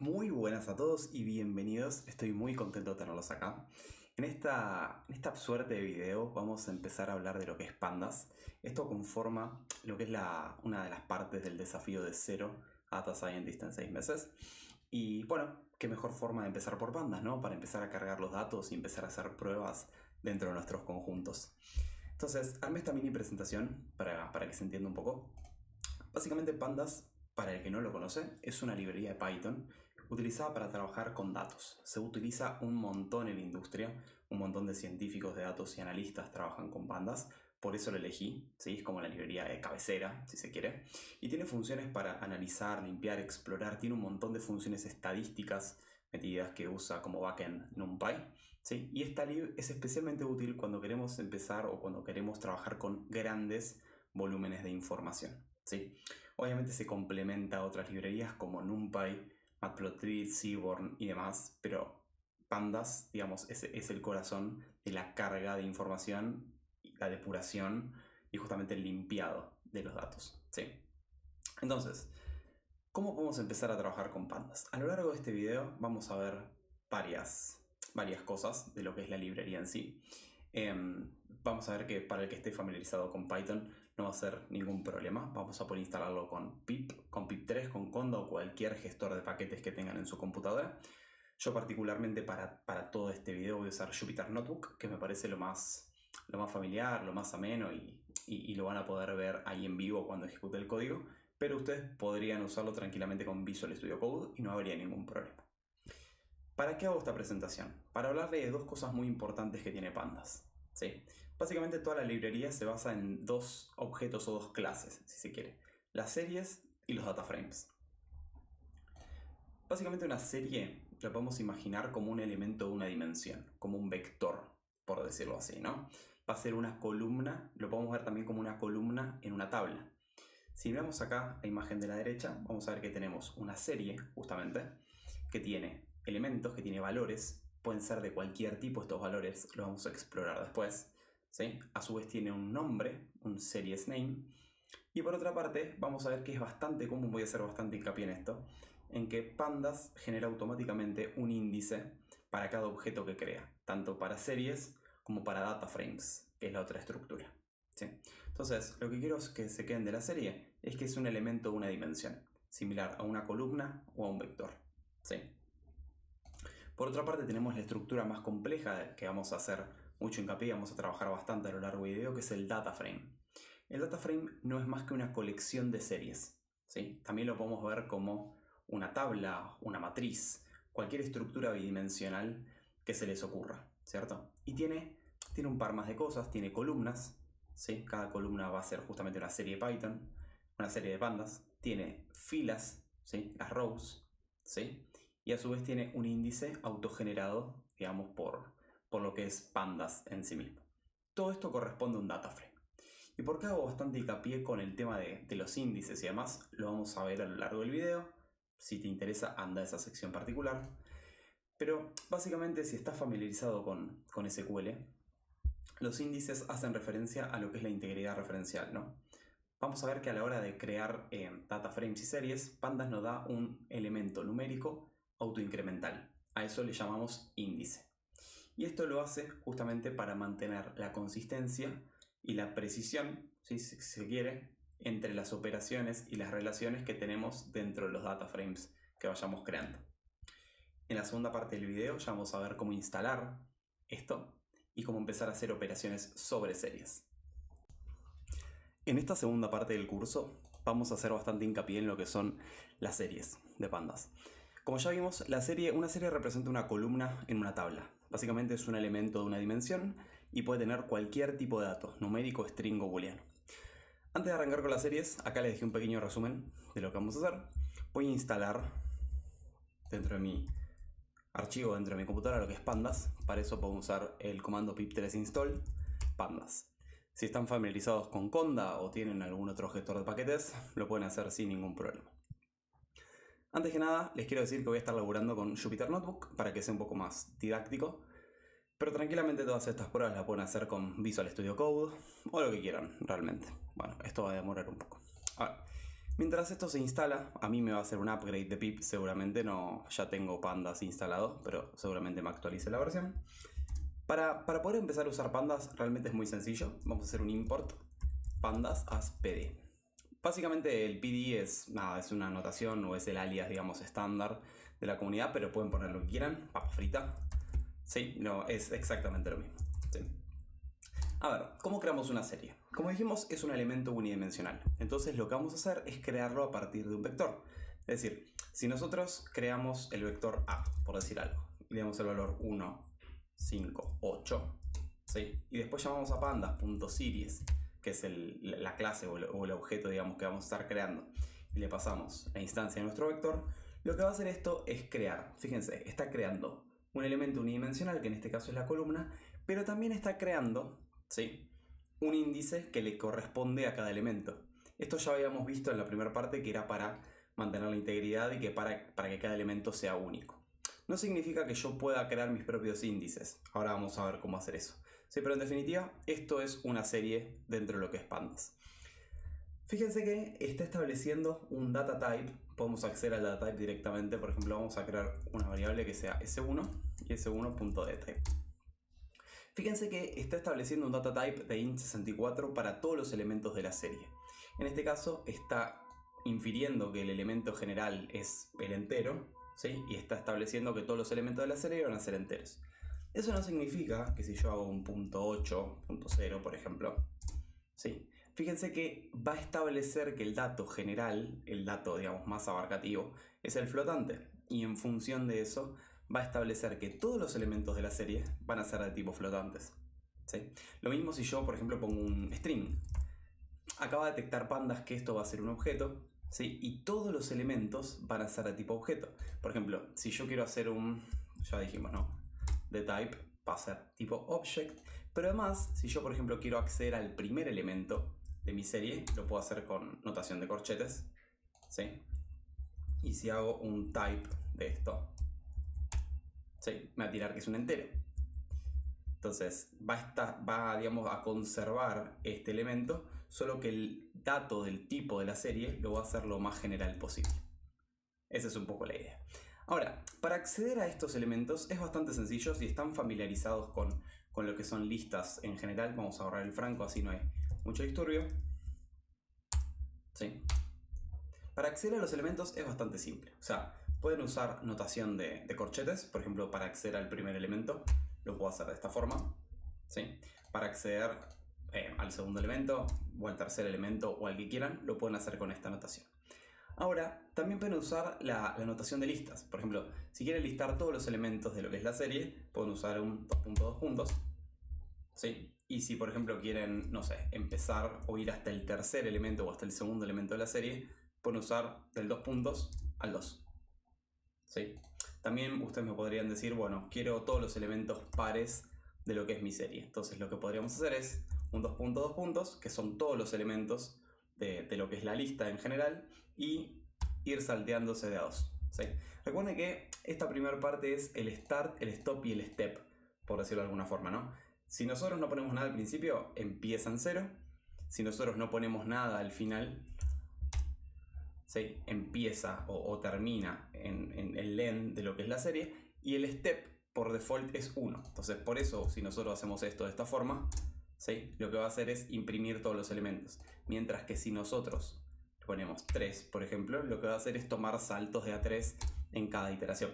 Muy buenas a todos y bienvenidos, estoy muy contento de tenerlos acá. En esta suerte de video vamos a empezar a hablar de lo que es pandas. Esto conforma lo que es una de las partes del desafío de cero a Data Scientist en 6 meses. Y bueno, qué mejor forma de empezar por pandas, ¿no? Para empezar a cargar los datos y empezar a hacer pruebas dentro de nuestros conjuntos. Entonces, armé esta mini presentación para que se entienda un poco. Básicamente pandas, para el que no lo conoce, es una librería de Python utilizada para trabajar con datos. Se utiliza un montón en la industria, un montón de científicos de datos y analistas trabajan con pandas, por eso lo elegí, ¿sí? Es como la librería de cabecera, si se quiere, y tiene funciones para analizar, limpiar, explorar, tiene un montón de funciones estadísticas metidas que usa como backend NumPy, ¿sí? Y esta lib es especialmente útil cuando queremos empezar o cuando queremos trabajar con grandes volúmenes de información, ¿sí? Obviamente se complementa a otras librerías como NumPy, Matplotlib, Seaborn y demás, pero pandas, digamos, es el corazón de la carga de información, la depuración y justamente el limpiado de los datos, ¿sí? Entonces, ¿cómo podemos empezar a trabajar con pandas? A lo largo de este video vamos a ver varias cosas de lo que es la librería en sí. Vamos a ver que para el que esté familiarizado con Python no va a ser ningún problema. Vamos a poder instalarlo con pip, con pip3, con conda o cualquier gestor de paquetes que tengan en su computadora. Yo particularmente para todo este video voy a usar Jupyter Notebook, que me parece lo más familiar, lo más ameno y lo van a poder ver ahí en vivo cuando ejecute el código, pero ustedes podrían usarlo tranquilamente con Visual Studio Code y no habría ningún problema. ¿Para qué hago esta presentación? Para hablarle de dos cosas muy importantes que tiene Pandas, ¿sí? Básicamente toda la librería se basa en dos objetos o dos clases, si se quiere. Las series y los data frames. Básicamente una serie la podemos imaginar como un elemento de una dimensión, como un vector, por decirlo así, ¿no? Va a ser una columna, lo podemos ver también como una columna en una tabla. Si miramos acá la imagen de la derecha, vamos a ver que tenemos una serie, justamente, que tiene elementos, que tiene valores, pueden ser de cualquier tipo estos valores, los vamos a explorar después, ¿sí? A su vez tiene un nombre, un series name, y por otra parte vamos a ver que es bastante común, voy a hacer bastante hincapié en esto, en que Pandas genera automáticamente un índice para cada objeto que crea, tanto para series como para data frames, que es la otra estructura, ¿sí? Entonces, lo que quiero que se queden de la serie es que es un elemento de una dimensión, similar a una columna o a un vector, ¿sí? Por otra parte tenemos la estructura más compleja que vamos a hacer mucho hincapié, vamos a trabajar bastante a lo largo del video, que es el data frame. El data frame no es más que una colección de series, ¿sí? También lo podemos ver como una tabla, una matriz, cualquier estructura bidimensional que se les ocurra, ¿cierto? Y tiene un par más de cosas, tiene columnas, ¿sí? Cada columna va a ser justamente una serie de Python, una serie de pandas, tiene filas, ¿sí? Las rows, ¿sí? Y a su vez tiene un índice autogenerado, digamos, por lo que es pandas en sí mismo. Todo esto corresponde a un data frame. ¿Y por qué hago bastante hincapié con el tema de los índices y demás? Lo vamos a ver a lo largo del video. Si te interesa, anda a esa sección particular. Pero básicamente, si estás familiarizado con SQL, los índices hacen referencia a lo que es la integridad referencial, ¿no? Vamos a ver que a la hora de crear data frames y series, Pandas nos da un elemento numérico autoincremental. A eso le llamamos índice. Y esto lo hace justamente para mantener la consistencia y la precisión, ¿sí? Si se quiere, entre las operaciones y las relaciones que tenemos dentro de los data frames que vayamos creando. En la segunda parte del video ya vamos a ver cómo instalar esto y cómo empezar a hacer operaciones sobre series. En esta segunda parte del curso vamos a hacer bastante hincapié en lo que son las series de pandas. Como ya vimos, una serie representa una columna en una tabla. Básicamente es un elemento de una dimensión y puede tener cualquier tipo de datos, numérico, string o booleano. Antes de arrancar con las series, acá les dejé un pequeño resumen de lo que vamos a hacer. Voy a instalar dentro de mi archivo, dentro de mi computadora, lo que es pandas. Para eso podemos usar el comando pip3 install pandas. Si están familiarizados con Conda o tienen algún otro gestor de paquetes, lo pueden hacer sin ningún problema. Antes que nada, les quiero decir que voy a estar laburando con Jupyter Notebook para que sea un poco más didáctico, pero tranquilamente todas estas pruebas las pueden hacer con Visual Studio Code o lo que quieran realmente. Bueno, esto va a demorar un poco. A ver, Mientras esto se instala, a mí me va a hacer un upgrade de pip, seguramente no, ya tengo pandas instalado, pero seguramente me actualice la versión. Para poder empezar a usar pandas realmente es muy sencillo, vamos a hacer un import pandas as pd. Básicamente el PD es una anotación o es el alias, digamos, estándar de la comunidad, pero pueden poner lo que quieran, papa frita. Sí, no, es exactamente lo mismo. Sí. A ver, ¿cómo creamos una serie? Como dijimos, es un elemento unidimensional. Entonces lo que vamos a hacer es crearlo a partir de un vector. Es decir, si nosotros creamos el vector A, por decir algo, y le damos el valor 1, 5, 8, ¿sí? Y después llamamos a pandas.series, que es la clase o el objeto, digamos, que vamos a estar creando, y le pasamos la instancia de nuestro vector, lo que va a hacer esto es crear, fíjense, está creando un elemento unidimensional, que en este caso es la columna, pero también está creando, ¿sí?, un índice que le corresponde a cada elemento. Esto ya habíamos visto en la primera parte, que era para mantener la integridad y que para que cada elemento sea único. No significa que yo pueda crear mis propios índices. Ahora vamos a ver cómo hacer eso. Sí, pero en definitiva, esto es una serie dentro de lo que es pandas. Fíjense que está estableciendo un data type. Podemos acceder al data type directamente. Por ejemplo, vamos a crear una variable que sea s1 y s1.dtype. Fíjense que está estableciendo un data type de int64 para todos los elementos de la serie. En este caso está infiriendo que el elemento general es el entero, ¿sí? Y está estableciendo que todos los elementos de la serie van a ser enteros. Eso no significa que si yo hago un punto 8, punto 0, por ejemplo, ¿sí?, fíjense que va a establecer que el dato general, el dato, digamos, más abarcativo, es el flotante. Y en función de eso va a establecer que todos los elementos de la serie van a ser de tipo flotantes, ¿sí? Lo mismo si yo, por ejemplo, pongo un string. Acaba de detectar pandas que esto va a ser un objeto, ¿sí? Y todos los elementos van a ser de tipo objeto. Por ejemplo, si yo quiero hacer ya dijimos, ¿no?, de type va a ser tipo object. Pero además, si yo, por ejemplo, quiero acceder al primer elemento de mi serie, lo puedo hacer con notación de corchetes, ¿sí? Y si hago un type de esto, ¿sí?, me va a tirar que es un entero. Entonces digamos, a conservar este elemento, solo que el dato del tipo de la serie lo va a hacer lo más general posible. Esa es un poco la idea. Ahora, para acceder a estos elementos es bastante sencillo. Si están familiarizados con lo que son listas en general, vamos a ahorrar el franco, así no hay mucho disturbio. ¿Sí? Para acceder a los elementos es bastante simple. O sea, pueden usar notación de corchetes. Por ejemplo, para acceder al primer elemento lo puedo hacer de esta forma, ¿sí? Para acceder al segundo elemento o al tercer elemento o al que quieran, lo pueden hacer con esta notación. Ahora, también pueden usar la notación de listas. Por ejemplo, si quieren listar todos los elementos de lo que es la serie, pueden usar un 2.2 puntos, ¿sí? Y si, por ejemplo, quieren, no sé, empezar o ir hasta el tercer elemento o hasta el segundo elemento de la serie, pueden usar del 2 puntos al 2, ¿sí? También ustedes me podrían decir, bueno, quiero todos los elementos pares de lo que es mi serie. Entonces lo que podríamos hacer es un 2.2 puntos, que son todos los elementos de lo que es la lista en general, y ir salteándose de a 2, ¿sí? Recuerden que esta primera parte es el start, el stop y el step, por decirlo de alguna forma, ¿no? Si nosotros no ponemos nada al principio, empieza en 0. Si nosotros no ponemos nada al final, ¿sí?, empieza o termina en el len de lo que es la serie. Y el step por default es 1. Entonces, por eso, si nosotros hacemos esto de esta forma, ¿sí?, lo que va a hacer es imprimir todos los elementos. Mientras que si nosotros ponemos 3, por ejemplo, lo que va a hacer es tomar saltos de A3 en cada iteración.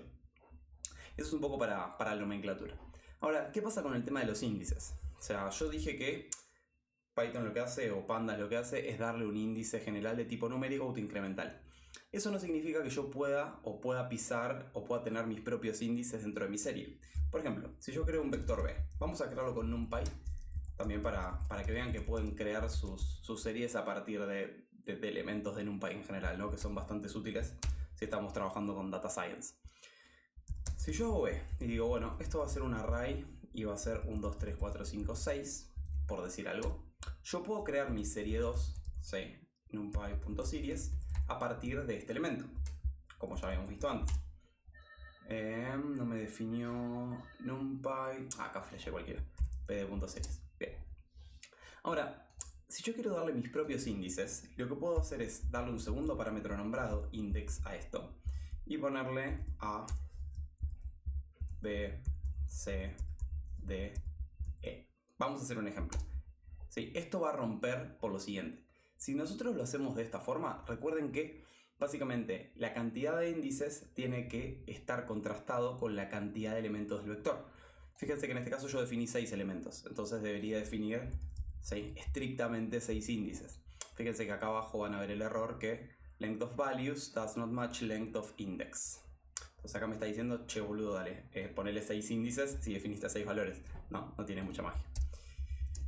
Eso es un poco para la nomenclatura. Ahora, ¿qué pasa con el tema de los índices? O sea, yo dije que Python lo que hace, o Pandas lo que hace, es darle un índice general de tipo numérico autoincremental. Eso no significa que yo pueda pisar o pueda tener mis propios índices dentro de mi serie. Por ejemplo, si yo creo un vector B, vamos a crearlo con NumPy, también para que vean que pueden crear sus series a partir de elementos de NumPy en general, ¿no?, que son bastante útiles si estamos trabajando con Data Science. Si yo hago B y digo, bueno, esto va a ser un array y va a ser un 2, 3, 4, 5, 6, por decir algo, yo puedo crear mi serie 2, ¿sí?, numpy.series, a partir de este elemento, como ya habíamos visto antes. No me definió NumPy. Acá flashé cualquiera. pd.series. Bien. Ahora, si yo quiero darle mis propios índices, lo que puedo hacer es darle un segundo parámetro nombrado, index, a esto, y ponerle A, B, C, D, E. Vamos a hacer un ejemplo. ¿Sí? Esto va a romper por lo siguiente. Si nosotros lo hacemos de esta forma, recuerden que básicamente la cantidad de índices tiene que estar contrastado con la cantidad de elementos del vector. Fíjense que en este caso yo definí 6 elementos, entonces debería definir estrictamente 6 índices. Fíjense que acá abajo van a ver el error que length of values does not match length of index. Entonces acá me está diciendo, che boludo, dale, ponele 6 índices si definiste 6 valores. No tiene mucha magia.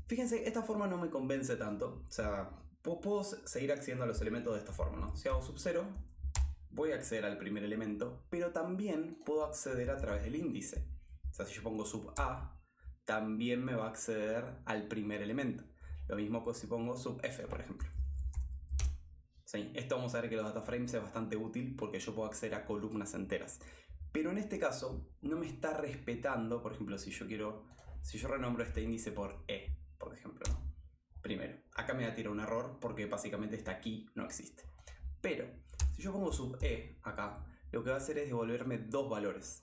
Fíjense, esta forma no me convence tanto. O sea, puedo seguir accediendo a los elementos de esta forma, ¿no? Si hago sub 0, voy a acceder al primer elemento, pero también puedo acceder a través del índice. O sea, si yo pongo sub A, también me va a acceder al primer elemento. Lo mismo que si pongo sub F, por ejemplo. ¿Sí? Esto vamos a ver que los data frames es bastante útil porque yo puedo acceder a columnas enteras. Pero en este caso no me está respetando, por ejemplo, si yo renombro este índice por E, por ejemplo, ¿no? Primero, acá me va a tirar un error porque básicamente esta key no existe. Pero si yo pongo sub E acá, lo que va a hacer es devolverme 2 valores.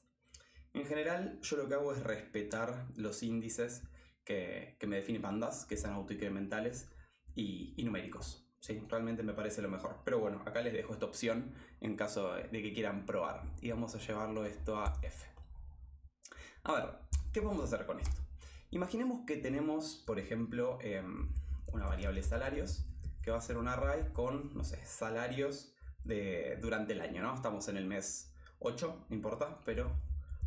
En general, yo lo que hago es respetar los índices que me define pandas, que sean autoincrementales y numéricos. Sí, realmente me parece lo mejor. Pero bueno, acá les dejo esta opción en caso de que quieran probar. Y vamos a llevarlo esto a F. A ver, ¿qué podemos hacer con esto? Imaginemos que tenemos, por ejemplo, una variable salarios, que va a ser un array con, no sé, salarios durante el año, ¿no? Estamos en el mes 8, no importa, pero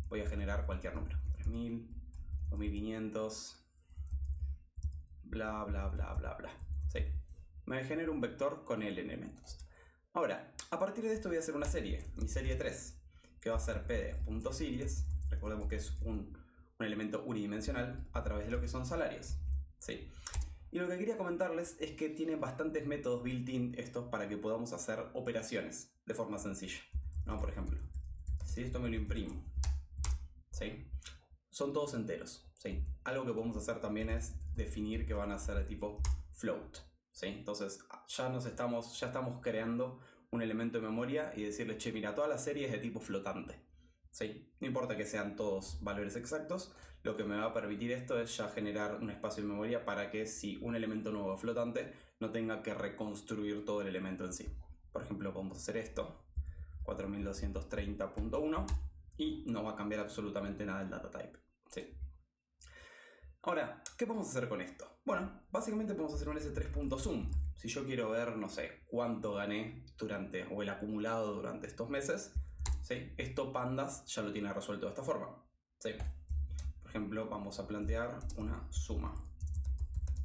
voy a generar cualquier número. 3000, 2500, bla, bla, bla, bla, bla. ¿Sí? Me genero un vector con L elementos. Ahora, a partir de esto voy a hacer una serie, mi serie 3, que va a ser pd.series. Recordemos que es un elemento unidimensional a través de lo que son salarios. ¿Sí? Y lo que quería comentarles es que tiene bastantes métodos built-in estos para que podamos hacer operaciones de forma sencilla, ¿no? Por ejemplo, si esto me lo imprimo, ¿sí? Son todos enteros, ¿sí? Algo que podemos hacer también es definir que van a ser de tipo float, ¿sí? Entonces ya estamos creando un elemento de memoria y decirle, che, mira, toda la serie es de tipo flotante. ¿Sí? No importa que sean todos valores exactos, lo que me va a permitir esto es ya generar un espacio de memoria para que si un elemento nuevo es flotante, no tenga que reconstruir todo el elemento en sí. Por ejemplo, podemos hacer esto, 4230.1, y no va a cambiar absolutamente nada el data type. ¿Sí? Ahora, ¿qué podemos hacer con esto? Bueno, básicamente podemos hacer un s3.zoom. Si yo quiero ver, no sé, cuánto gané o el acumulado durante estos meses, ¿sí? Esto Pandas ya lo tiene resuelto de esta forma. ¿Sí? Por ejemplo, vamos a plantear una suma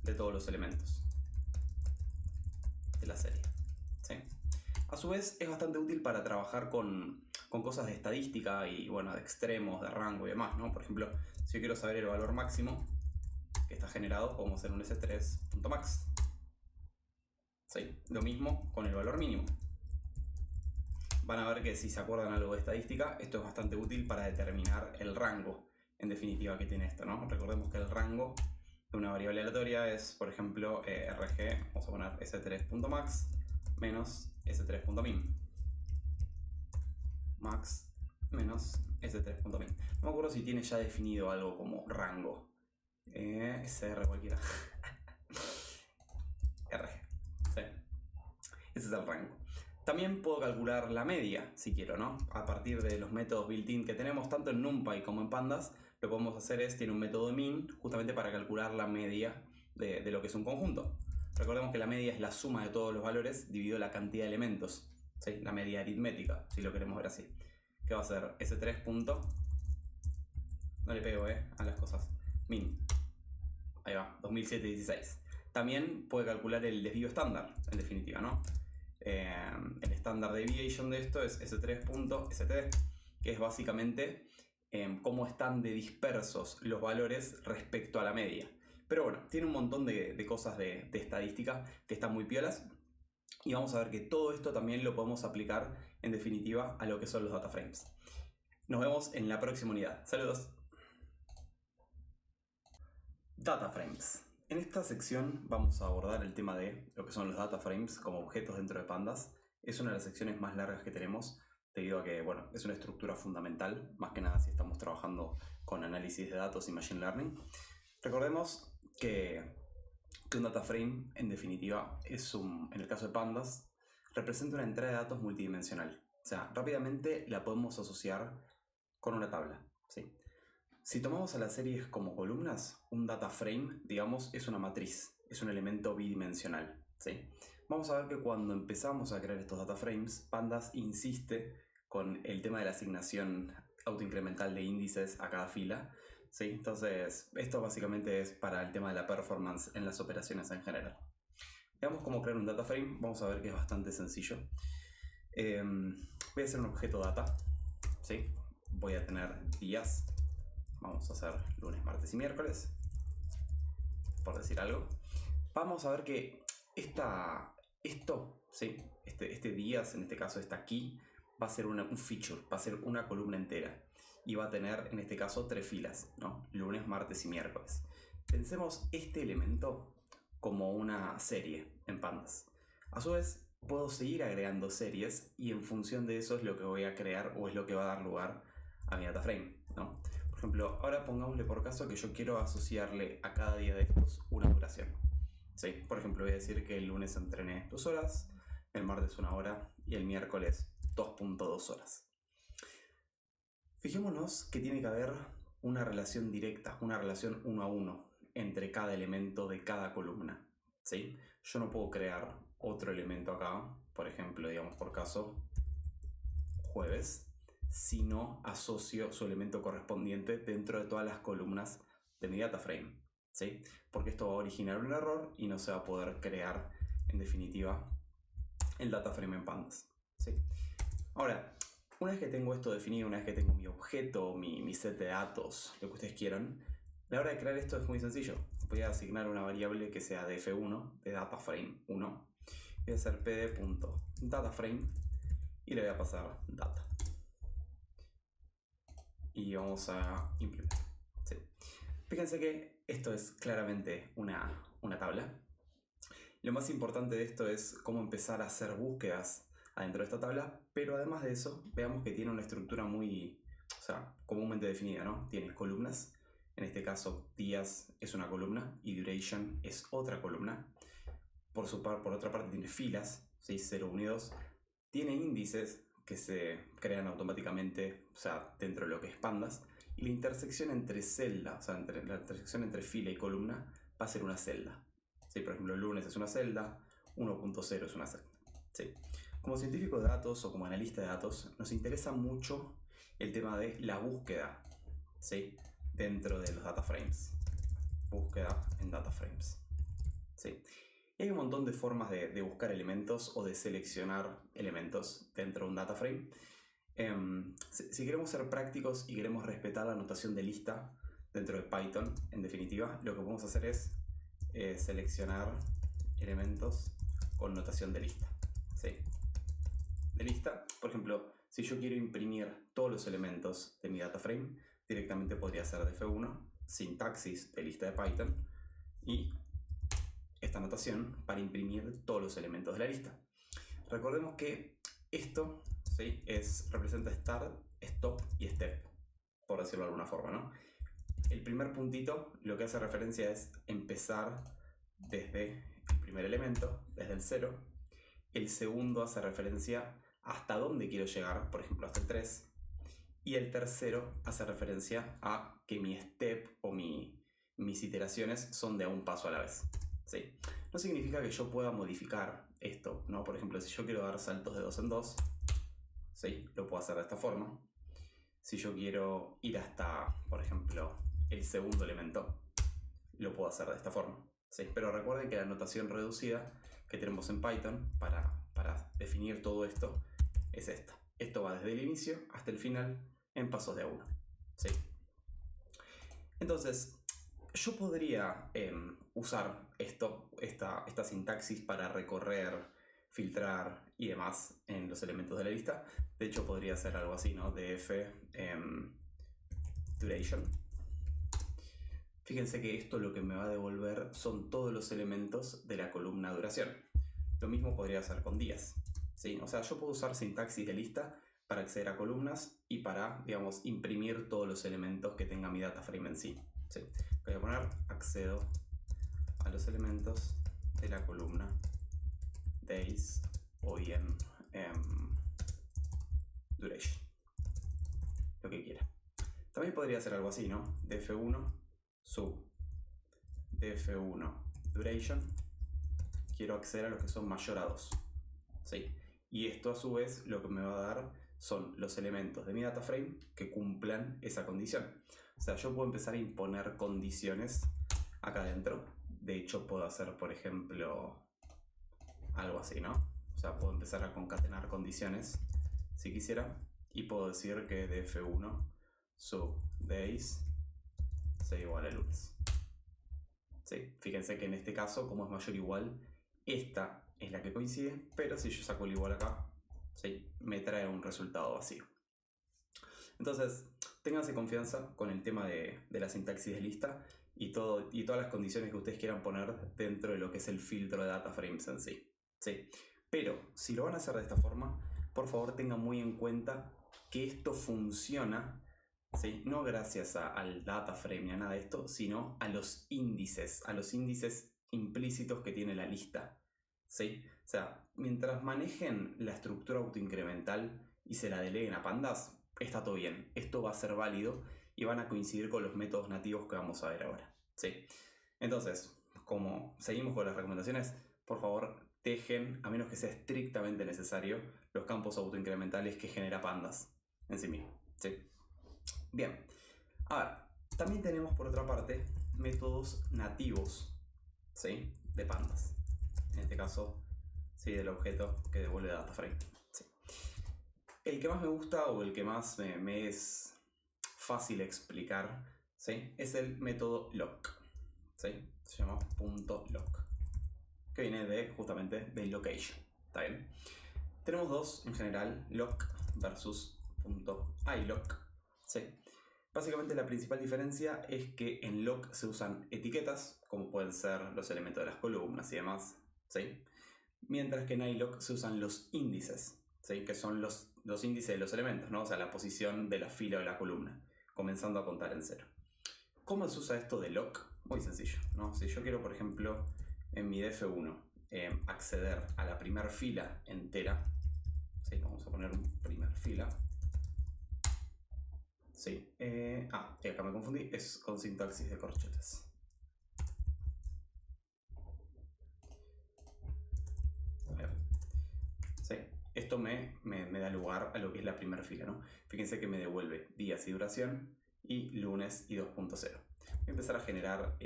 de todos los elementos de la serie. ¿Sí? A su vez, es bastante útil para trabajar con cosas de estadística y, bueno, de extremos, de rango y demás, ¿no? Por ejemplo, si yo quiero saber el valor máximo que está generado, podemos hacer un s3.max. ¿Sí? Lo mismo con el valor mínimo. Van a ver que si se acuerdan algo de estadística, esto es bastante útil para determinar el rango, en definitiva, que tiene esto, ¿no? Recordemos que el rango de una variable aleatoria es, por ejemplo, rg, vamos a poner s3.max menos s3.min. Max menos s3.min. No me acuerdo si tiene ya definido algo como rango. SR cualquiera. RG. ¿Sí? Ese es el rango. También puedo calcular la media, si quiero, ¿no? A partir de los métodos built-in que tenemos, tanto en NumPy como en Pandas, lo que podemos hacer es, tiene un método min, justamente para calcular la media de lo que es un conjunto. Recordemos que la media es la suma de todos los valores dividido la cantidad de elementos, ¿sí? La media aritmética, si lo queremos ver así. Que va a ser S3. No le pego, a las cosas. Min. Ahí va, 2007-16. También puede calcular el desvío estándar, en definitiva, ¿no? El estándar deviation de esto es S3.st, que es básicamente cómo están de dispersos los valores respecto a la media. Pero bueno, tiene un montón de cosas de estadística que están muy piolas. Y vamos a ver que todo esto también lo podemos aplicar, en definitiva, a lo que son los data frames. Nos vemos en la próxima unidad. Saludos. Data frames. En esta sección vamos a abordar el tema de lo que son los data frames como objetos dentro de Pandas. Es una de las secciones más largas que tenemos debido a que, bueno, es una estructura fundamental, más que nada si estamos trabajando con análisis de datos y machine learning. Recordemos que un data frame, en definitiva, en el caso de Pandas, representa una entrada de datos multidimensional. O sea, rápidamente la podemos asociar con una tabla, ¿sí? Si tomamos a las series como columnas, un data frame, digamos, es una matriz, es un elemento bidimensional, ¿sí? Vamos a ver que cuando empezamos a crear estos data frames, Pandas insiste con el tema de la asignación autoincremental de índices a cada fila, ¿sí? Entonces, esto básicamente es para el tema de la performance en las operaciones en general. Veamos cómo crear un data frame, vamos a ver que es bastante sencillo. Voy a hacer un objeto data, ¿sí? Voy a tener días. Vamos a hacer lunes, martes y miércoles, por decir algo. Vamos a ver que este días, en este caso esta aquí, va a ser un feature, va a ser una columna entera. Y va a tener, en este caso, 3 filas, ¿no? Lunes, martes y miércoles. Pensemos este elemento como una serie en Pandas. A su vez, puedo seguir agregando series y en función de eso es lo que voy a crear o es lo que va a dar lugar a mi data frame, ¿no? Por ejemplo, ahora pongámosle por caso que yo quiero asociarle a cada día de estos una duración, ¿sí? Por ejemplo, voy a decir que el lunes entrené 2 horas, el martes 1 hora y el miércoles 2.2 horas. Fijémonos que tiene que haber una relación directa, una relación 1 a 1 entre cada elemento de cada columna, ¿sí? Yo no puedo crear otro elemento acá, por ejemplo, digamos por caso, jueves, si no asocio su elemento correspondiente dentro de todas las columnas de mi data frame, ¿sí? Porque esto va a originar un error y no se va a poder crear, en definitiva, el data frame en Pandas, ¿sí? Ahora, una vez que tengo esto definido, una vez que tengo mi objeto, mi set de datos, lo que ustedes quieran, la hora de crear esto es muy sencillo. Voy a asignar una variable que sea df1, de dataframe1. Voy a hacer pd.dataframe y le voy a pasar data. Y vamos a imprimir, ¿sí? Fíjense que esto es claramente una tabla. Lo más importante de esto es cómo empezar a hacer búsquedas adentro de esta tabla, pero además de eso, veamos que tiene una estructura muy, comúnmente definida, ¿no? Tiene columnas, en este caso días es una columna y duration es otra columna. Por otra parte tiene filas, ¿sí? 0, 1 y 2. Tiene índices que se crean automáticamente, dentro de lo que es Pandas, y la intersección entre celda, la intersección entre fila y columna va a ser una celda. ¿Sí? Por ejemplo, el lunes es una celda, 1.0 es una celda, ¿sí? Como científico de datos o como analista de datos, nos interesa mucho el tema de la búsqueda, ¿sí? Dentro de los data frames. Búsqueda en data frames, ¿sí? Y hay un montón de formas de buscar elementos o de seleccionar elementos dentro de un data frame. Si queremos ser prácticos y queremos respetar la notación de lista dentro de Python, en definitiva, lo que podemos hacer es seleccionar elementos con notación de lista, ¿sí? De lista, por ejemplo, si yo quiero imprimir todos los elementos de mi data frame, directamente podría hacer df1, sintaxis de lista de Python, y esta notación para imprimir todos los elementos de la lista. Recordemos que esto, ¿sí? representa start, stop y step, por decirlo de alguna forma, ¿no? El primer puntito lo que hace referencia es empezar desde el primer elemento, desde el 0. El segundo hace referencia hasta dónde quiero llegar, por ejemplo hasta el 3. Y el tercero hace referencia a que mi step o mis iteraciones son de a un paso a la vez, ¿sí? No significa que yo pueda modificar esto, ¿no? Por ejemplo, si yo quiero dar saltos de 2 en 2, ¿sí? Lo puedo hacer de esta forma. Si yo quiero ir hasta, por ejemplo, el segundo elemento, lo puedo hacer de esta forma, ¿sí? Pero recuerden que la notación reducida que tenemos en Python para definir todo esto es esta. Esto va desde el inicio hasta el final en pasos de a uno, ¿sí? Entonces, yo podría usar esta sintaxis para recorrer, filtrar y demás en los elementos de la lista. De hecho, podría ser algo así, ¿no? df duration. Fíjense que esto lo que me va a devolver son todos los elementos de la columna duración. Lo mismo podría hacer con días, ¿sí? O sea, yo puedo usar sintaxis de lista para acceder a columnas y para, digamos, imprimir todos los elementos que tenga mi data frame en sí. ¿Sí? Voy a poner accedo a los elementos de la columna days o bien duration, lo que quiera. También podría ser algo así, ¿no? df1 sub df1 duration, quiero acceder a los que son mayor a 2, ¿sí? Y esto a su vez lo que me va a dar son los elementos de mi data frame que cumplan esa condición. O sea, yo puedo empezar a imponer condiciones acá adentro. De hecho, puedo hacer, por ejemplo, algo así, ¿no? O sea, puedo empezar a concatenar condiciones si quisiera. Y puedo decir que df1 sub days sea igual a lunes. ¿Sí? Fíjense que en este caso, como es mayor o igual, esta es la que coincide, pero si yo saco el igual acá, ¿sí? Me trae un resultado vacío. Entonces, ténganse confianza con el tema de la sintaxis de lista y todas las condiciones que ustedes quieran poner dentro de lo que es el filtro de data frames en sí. ¿Sí? Pero si lo van a hacer de esta forma, por favor tengan muy en cuenta que esto funciona, ¿sí? No gracias al data frame ni a nada de esto, sino a los índices implícitos que tiene la lista, ¿sí? O sea, mientras manejen la estructura autoincremental y se la deleguen a pandas, está todo bien. Esto va a ser válido y van a coincidir con los métodos nativos que vamos a ver ahora, ¿sí? Entonces, como seguimos con las recomendaciones, por favor dejen, a menos que sea estrictamente necesario, los campos autoincrementales que genera pandas en sí mismo, ¿sí? Bien, a ver, también tenemos por otra parte métodos nativos, ¿sí? De pandas. En este caso, ¿sí? Del objeto que devuelve data frame. ¿Sí? El que más me gusta o el que más me es fácil explicar, ¿sí? Es el método lock, ¿sí? Se llama .lock, que viene justamente de location. ¿Está bien? Tenemos dos en general, lock versus .ilock, ¿sí? Básicamente la principal diferencia es que en lock se usan etiquetas, como pueden ser los elementos de las columnas y demás, ¿sí? Mientras que en ilock se usan los índices, ¿sí? Que son los índices de los elementos, ¿no? O sea, la posición de la fila o de la columna, comenzando a contar en cero. ¿Cómo se usa esto de lock? Muy sencillo, ¿no? Si yo quiero, por ejemplo, en mi df1 acceder a la primera fila entera, ¿sí? Vamos a poner un primer fila. Sí. Y acá me confundí, es con sintaxis de corchetes. Sí. Esto me da lugar a lo que es la primera fila, ¿no? Fíjense que me devuelve días y duración y lunes y 2.0. Voy a empezar a generar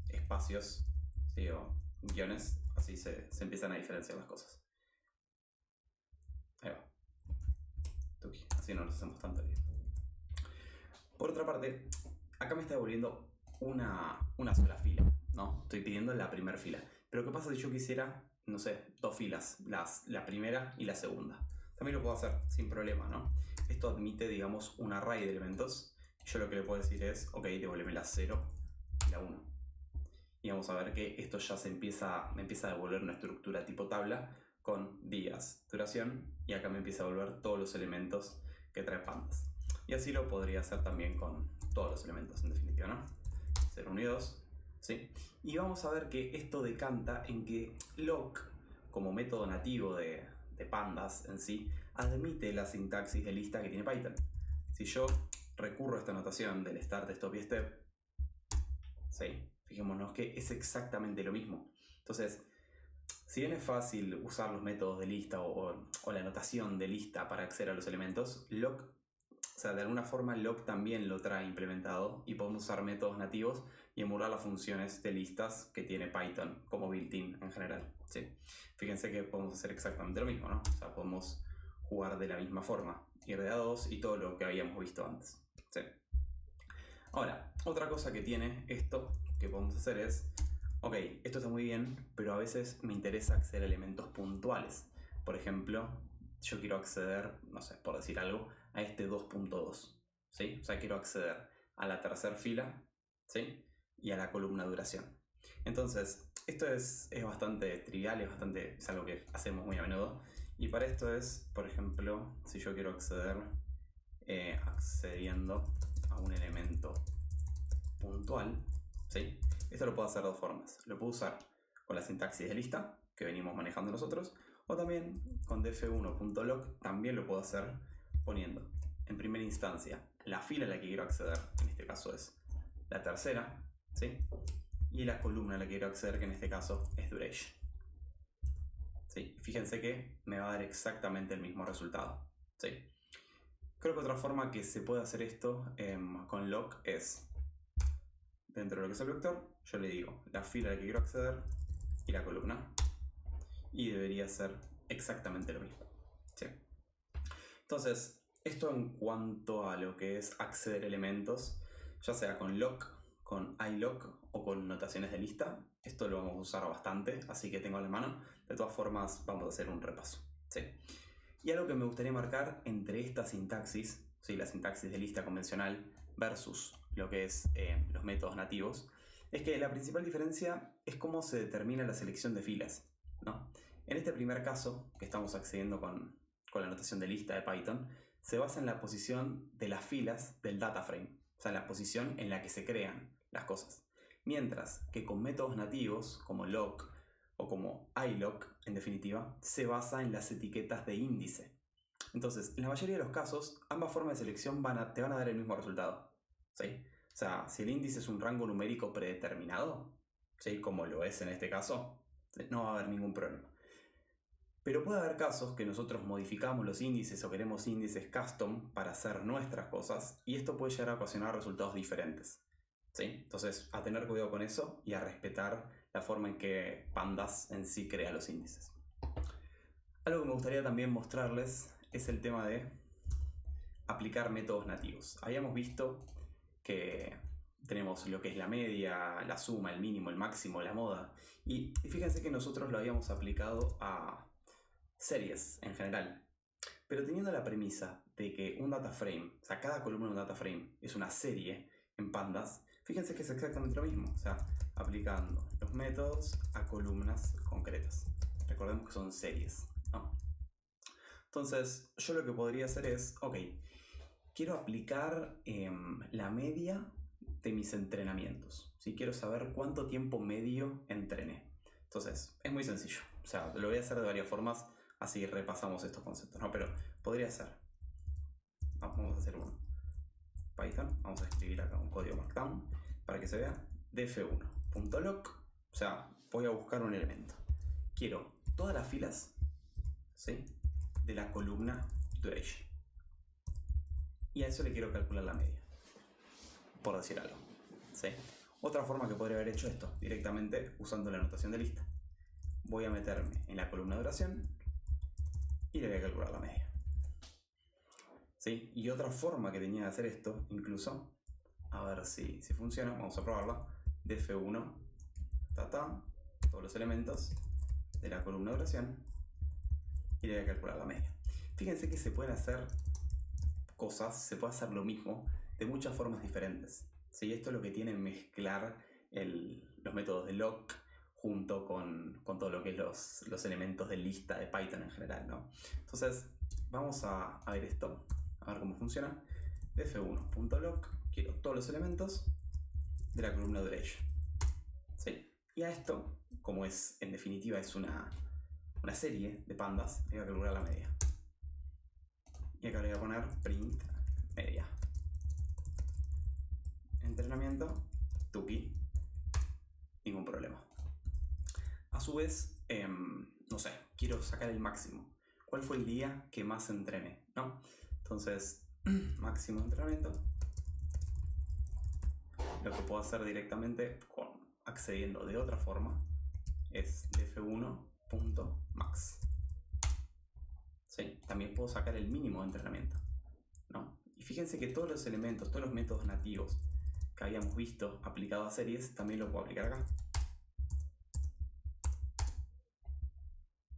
espacios, ¿sí? O guiones, así se empiezan a diferenciar las cosas. Ahí va. Tuki. Así no nos hacemos tanto lío. Por otra parte, acá me está devolviendo una sola fila, ¿no? Estoy pidiendo la primera fila. Pero ¿qué pasa si yo quisiera, no sé, dos filas, la primera y la segunda? También lo puedo hacer sin problema, ¿no? Esto admite, digamos, un array de elementos. Yo lo que le puedo decir es, ok, devuélveme la 0 y la 1. Y vamos a ver que esto ya me empieza a devolver una estructura tipo tabla con días, duración, y acá me empieza a devolver todos los elementos que trae pandas. Y así lo podría hacer también con todos los elementos en definitiva, ¿no? 0, 1 y 2, ¿sí? Y vamos a ver que esto decanta en que lock, como método nativo de pandas en sí, admite la sintaxis de lista que tiene Python. Si yo recurro a esta notación del start, stop y step, ¿sí? Fijémonos que es exactamente lo mismo. Entonces, si bien es fácil usar los métodos de lista o la notación de lista para acceder a los elementos, lock, o sea, de alguna forma lock también lo trae implementado y podemos usar métodos nativos y emular las funciones de listas que tiene Python como built-in en general, ¿sí? Fíjense que podemos hacer exactamente lo mismo, ¿no? O sea, podemos jugar de la misma forma, ir de a 2 y todo lo que habíamos visto antes, ¿sí? Ahora, otra cosa que tiene esto que podemos hacer es, ok, esto está muy bien, pero a veces me interesa acceder a elementos puntuales. Por ejemplo, yo quiero acceder, no sé, por decir algo, a este 2.2, ¿sí? O sea, quiero acceder a la tercera fila ¿sí? Y a la columna duración. Entonces, esto es bastante trivial, es algo que hacemos muy a menudo. Y para esto es, por ejemplo, si yo quiero acceder accediendo a un elemento puntual, ¿sí? Esto lo puedo hacer de dos formas. Lo puedo usar con la sintaxis de lista que venimos manejando nosotros, o también con df1.loc también lo puedo hacer poniendo en primera instancia la fila a la que quiero acceder, que en este caso es la tercera, ¿sí? Y la columna a la que quiero acceder, que en este caso es duration. ¿Sí? Fíjense que me va a dar exactamente el mismo resultado, ¿sí? Creo que otra forma que se puede hacer esto con loc es, dentro de lo que es el vector, yo le digo la fila a la que quiero acceder y la columna, y debería ser exactamente lo mismo, ¿sí? Entonces, esto en cuanto a lo que es acceder a elementos, ya sea con loc, con iloc o con notaciones de lista. Esto lo vamos a usar bastante, así que tengo a la mano. De todas formas, vamos a hacer un repaso, ¿sí? Y algo que me gustaría marcar entre esta sintaxis, ¿sí? La sintaxis de lista convencional versus lo que es los métodos nativos, es que la principal diferencia es cómo se determina la selección de filas, ¿no? En este primer caso, que estamos accediendo con la notación de lista de Python, se basa en la posición de las filas del data frame, o sea, en la posición en la que se crean las cosas. Mientras que con métodos nativos, como loc o como iloc, en definitiva, se basa en las etiquetas de índice. Entonces, en la mayoría de los casos, ambas formas de selección te van a dar el mismo resultado, ¿sí? O sea, si el índice es un rango numérico predeterminado, ¿sí? Como lo es en este caso, no va a haber ningún problema. Pero puede haber casos que nosotros modificamos los índices o queremos índices custom para hacer nuestras cosas, y esto puede llegar a ocasionar resultados diferentes, ¿sí? Entonces, a tener cuidado con eso y a respetar la forma en que Pandas en sí crea los índices. Algo que me gustaría también mostrarles es el tema de aplicar métodos nativos. Habíamos visto que tenemos lo que es la media, la suma, el mínimo, el máximo, la moda, y fíjense que nosotros lo habíamos aplicado a series en general, pero teniendo la premisa de que un data frame, o sea, cada columna de un data frame es una serie en Pandas, fíjense que es exactamente lo mismo, o sea, aplicando los métodos a columnas concretas. Recordemos que son series, ¿no? Entonces, yo lo que podría hacer es, ok, quiero aplicar la media de mis entrenamientos. Si quiero saber cuánto tiempo medio entrené. Entonces, es muy sencillo. O sea, lo voy a hacer de varias formas, así repasamos estos conceptos, ¿no? Pero podría ser. Vamos a hacer uno. Python, vamos a escribir acá un código Markdown para que se vea. df1.loc, o sea, voy a buscar un elemento. Quiero todas las filas, ¿sí?, de la columna duration. Y a eso le quiero calcular la media, por decir algo, ¿sí? Otra forma que podría haber hecho esto, directamente usando la notación de lista. Voy a meterme en la columna duración y le voy a calcular la media, ¿sí? Y otra forma que tenía de hacer esto, incluso, a ver si funciona, vamos a probarla. df1, todos los elementos de la columna duración y le voy a calcular la media. Fíjense que se pueden hacer cosas, se puede hacer lo mismo de muchas formas diferentes, ¿sí? Esto es lo que tiene mezclar los métodos de loc junto con todo lo que es los elementos de lista de Python en general, ¿no? Entonces, vamos a ver esto, a ver cómo funciona. df1.loc, quiero todos los elementos de la columna duration, ¿sí? Y a esto, como es, en definitiva, es una serie de pandas, voy a calcular la media. Y acá le voy a poner print media. Entrenamiento, tuki, ningún problema. A su vez, no sé, quiero sacar el máximo. ¿Cuál fue el día que más entrené? ¿No? Entonces, máximo entrenamiento. Lo que puedo hacer directamente accediendo de otra forma es df1.max. ¿Sí? También puedo sacar el mínimo de entrenamiento, ¿no? Y fíjense que todos los elementos, todos los métodos nativos que habíamos visto aplicados a series, también lo puedo aplicar acá.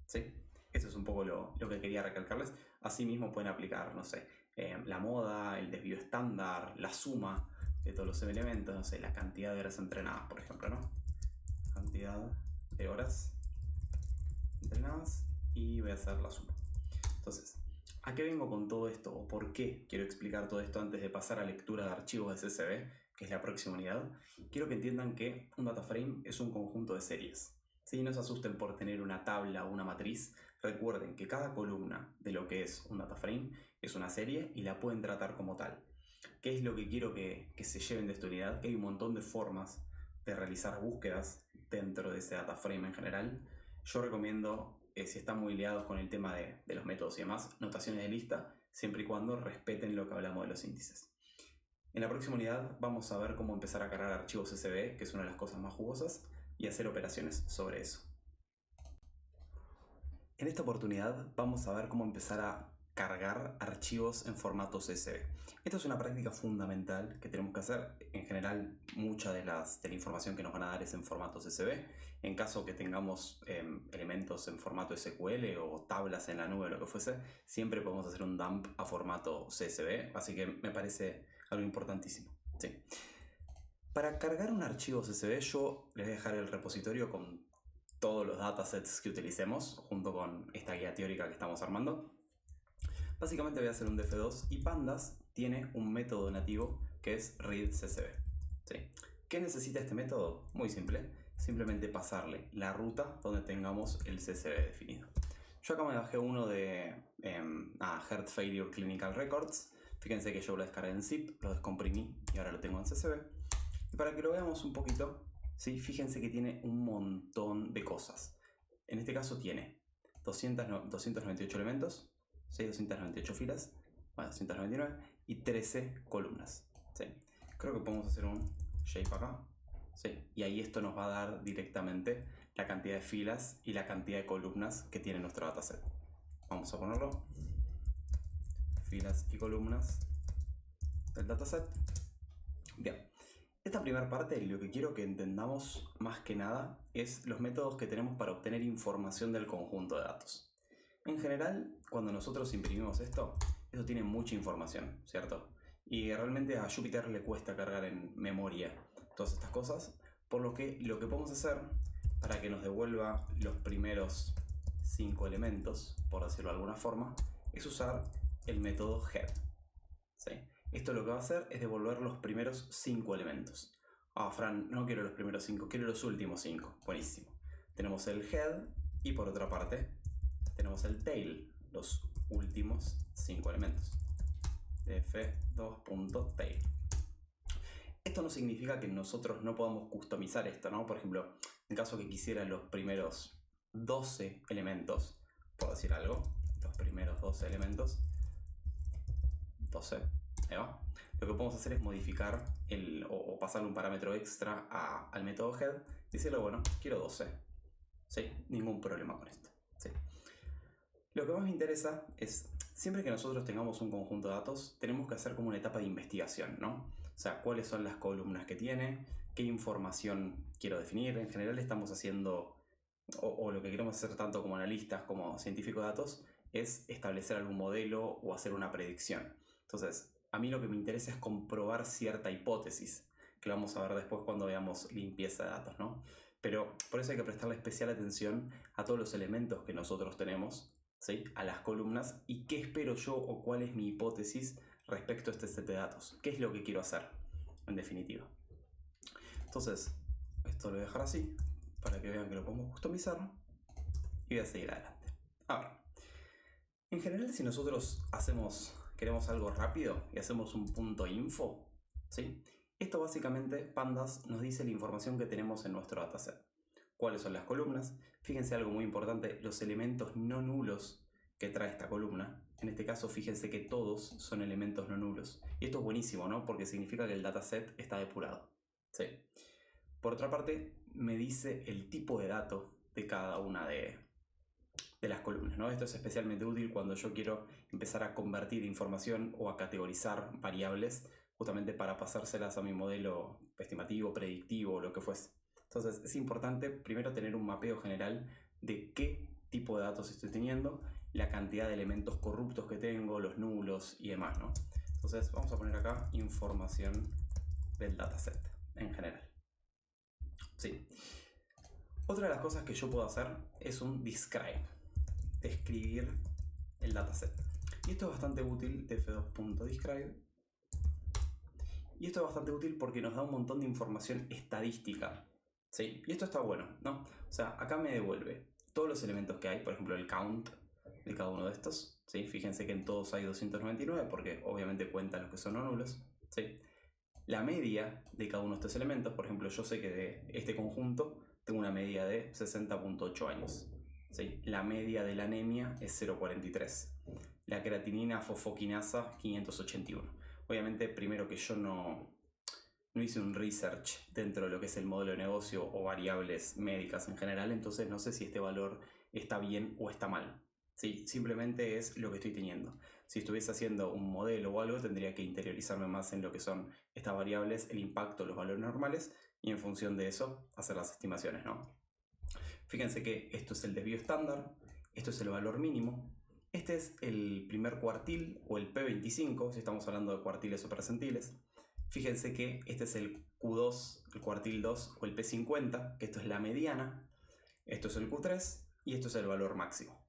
¿Sí? Eso es un poco lo que quería recalcarles. Asimismo pueden aplicar, no sé, la moda, el desvío estándar, la suma, de todos los elementos, no sé, la cantidad de horas entrenadas, por ejemplo, ¿no? Cantidad de horas entrenadas y voy a hacer la suma. Entonces, ¿a qué vengo con todo esto? ¿O por qué quiero explicar todo esto antes de pasar a lectura de archivos de CSV, que es la próxima unidad? Quiero que entiendan que un data frame es un conjunto de series. Si no se asusten por tener una tabla o una matriz, recuerden que cada columna de lo que es un data frame es una serie y la pueden tratar como tal. ¿Qué es lo que quiero que se lleven de esta unidad? Que hay un montón de formas de realizar búsquedas dentro de ese data frame en general. Yo recomiendo, si están muy liados con el tema de los métodos y demás, notaciones de lista, siempre y cuando respeten lo que hablamos de los índices. En la próxima unidad vamos a ver cómo empezar a cargar archivos CSV, que es una de las cosas más jugosas, y hacer operaciones sobre eso. En esta oportunidad vamos a ver cómo empezar a cargar archivos en formato CSV. Esta es una práctica fundamental que tenemos que hacer. En general, mucha de la información que nos van a dar es en formato CSV. En caso que tengamos elementos en formato SQL o tablas en la nube o lo que fuese, siempre podemos hacer un dump a formato CSV, así que me parece algo importantísimo. Sí. Para cargar un archivo CSV, yo les voy a dejar el repositorio con todos los datasets que utilicemos, junto con esta guía teórica que estamos armando. Básicamente voy a hacer un df2 y Pandas tiene un método nativo que es readCSV. ¿Sí? ¿Qué necesita este método? Muy simple, simplemente pasarle la ruta donde tengamos el CSV definido. Yo acá me bajé uno de Heart Failure Clinical Records. Fíjense que yo lo descargué en zip, lo descomprimí y ahora lo tengo en CSV. Y para que lo veamos un poquito, ¿sí? Fíjense que tiene un montón de cosas. En este caso tiene 298 elementos, 298 filas, bueno, 299 y 13 columnas. ¿Sí? Creo que podemos hacer un shape acá. ¿Sí? Y ahí esto nos va a dar directamente la cantidad de filas y la cantidad de columnas que tiene nuestro dataset. Vamos a ponerlo. Filas y columnas del dataset. Bien. Esta primera parte, lo que quiero que entendamos más que nada es los métodos que tenemos para obtener información del conjunto de datos. En general, cuando nosotros imprimimos esto tiene mucha información, ¿cierto? Y realmente a Jupyter le cuesta cargar en memoria todas estas cosas, por lo que podemos hacer para que nos devuelva los primeros 5 elementos, por decirlo de alguna forma, es usar el método head. ¿Sí? Esto lo que va a hacer es devolver los primeros 5 elementos. Ah, Fran, no quiero los primeros 5, quiero los últimos 5. Buenísimo. Tenemos el head y por otra parte tenemos el tail, los últimos 5 elementos. df2.tail. Esto no significa que nosotros no podamos customizar esto, ¿no? Por ejemplo, en caso que quisiera los primeros 12 elementos, por decir algo, los primeros 12 elementos, 12, ahí va. Lo que podemos hacer es modificar o pasarle un parámetro extra al método head y decirle, bueno, quiero 12. ¿Sí? Ningún problema con esto. ¿Sí? Lo que más me interesa es, siempre que nosotros tengamos un conjunto de datos, tenemos que hacer como una etapa de investigación, ¿no? O sea, cuáles son las columnas que tiene, qué información quiero definir. En general estamos haciendo, o lo que queremos hacer tanto como analistas como científicos de datos, es establecer algún modelo o hacer una predicción. Entonces, a mí lo que me interesa es comprobar cierta hipótesis, que lo vamos a ver después cuando veamos limpieza de datos, ¿no? Pero por eso hay que prestarle especial atención a todos los elementos que nosotros tenemos, ¿sí? A las columnas y qué espero yo o cuál es mi hipótesis respecto a este set de datos. ¿Qué es lo que quiero hacer, en definitiva? Entonces, esto lo voy a dejar así, para que vean que lo podemos customizar. Y voy a seguir adelante. A ver, en general si nosotros queremos algo rápido y hacemos un punto info, ¿sí? Esto básicamente, Pandas nos dice la información que tenemos en nuestro dataset. ¿Cuáles son las columnas? Fíjense algo muy importante, los elementos no nulos que trae esta columna. En este caso, fíjense que todos son elementos no nulos. Y esto es buenísimo, ¿no? Porque significa que el dataset está depurado. ¿Sí? Por otra parte, me dice el tipo de dato de cada una de las columnas, ¿no? Esto es especialmente útil cuando yo quiero empezar a convertir información o a categorizar variables justamente para pasárselas a mi modelo estimativo, predictivo o lo que fuese. Entonces es importante primero tener un mapeo general de qué tipo de datos estoy teniendo, la cantidad de elementos corruptos que tengo, los nulos y demás, ¿no? Entonces vamos a poner acá información del dataset en general. Sí. Otra de las cosas que yo puedo hacer es un describe, describir el dataset. Y esto es bastante útil, df2.describe. Y esto es bastante útil porque nos da un montón de información estadística. ¿Sí? Y esto está bueno, ¿no? O sea, acá me devuelve todos los elementos que hay, por ejemplo el count de cada uno de estos. ¿Sí? Fíjense que en todos hay 299 porque obviamente cuentan los que son no nulos. ¿Sí? La media de cada uno de estos elementos, por ejemplo, yo sé que de este conjunto tengo una media de 60.8 años. ¿Sí? La media de la anemia es 0.43. La creatinina fosfoquinasa 581. Obviamente, primero que yo no hice un research dentro de lo que es el modelo de negocio o variables médicas en general, entonces no sé si este valor está bien o está mal. ¿Sí? Simplemente es lo que estoy teniendo. Si estuviese haciendo un modelo o algo, tendría que interiorizarme más en lo que son estas variables, el impacto, los valores normales, y en función de eso hacer las estimaciones, ¿no? Fíjense que esto es el desvío estándar, esto es el valor mínimo, este es el primer cuartil o el P25, si estamos hablando de cuartiles o percentiles. Fíjense que este es el Q2, el cuartil 2 o el P50, que esto es la mediana, esto es el Q3 y esto es el valor máximo.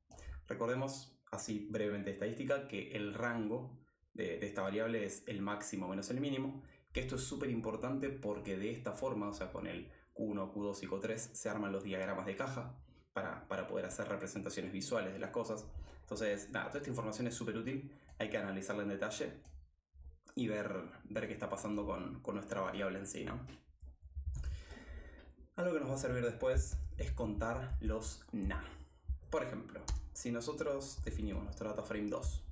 Recordemos, así brevemente estadística, que el rango de esta variable es el máximo menos el mínimo, que esto es súper importante porque de esta forma, o sea, con el Q1, Q2 y Q3 se arman los diagramas de caja para poder hacer representaciones visuales de las cosas. Entonces, nada, toda esta información es súper útil, hay que analizarla en detalle y ver qué está pasando con nuestra variable en sí, ¿no? Algo que nos va a servir después es contar los NA. Por ejemplo, si nosotros definimos nuestro data frame 2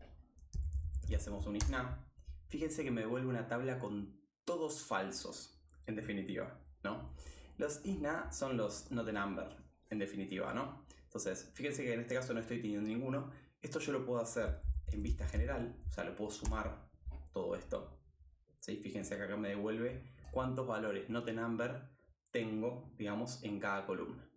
y hacemos un isNA, fíjense que me devuelve una tabla con todos falsos, en definitiva, ¿no? Los isNA son los not a number, en definitiva, ¿no? Entonces, fíjense que en este caso no estoy teniendo ninguno. Esto yo lo puedo hacer en vista general, o sea, lo puedo sumar todo esto. ¿Sí? Fíjense que acá me devuelve cuántos valores not a number tengo, digamos, en cada columna.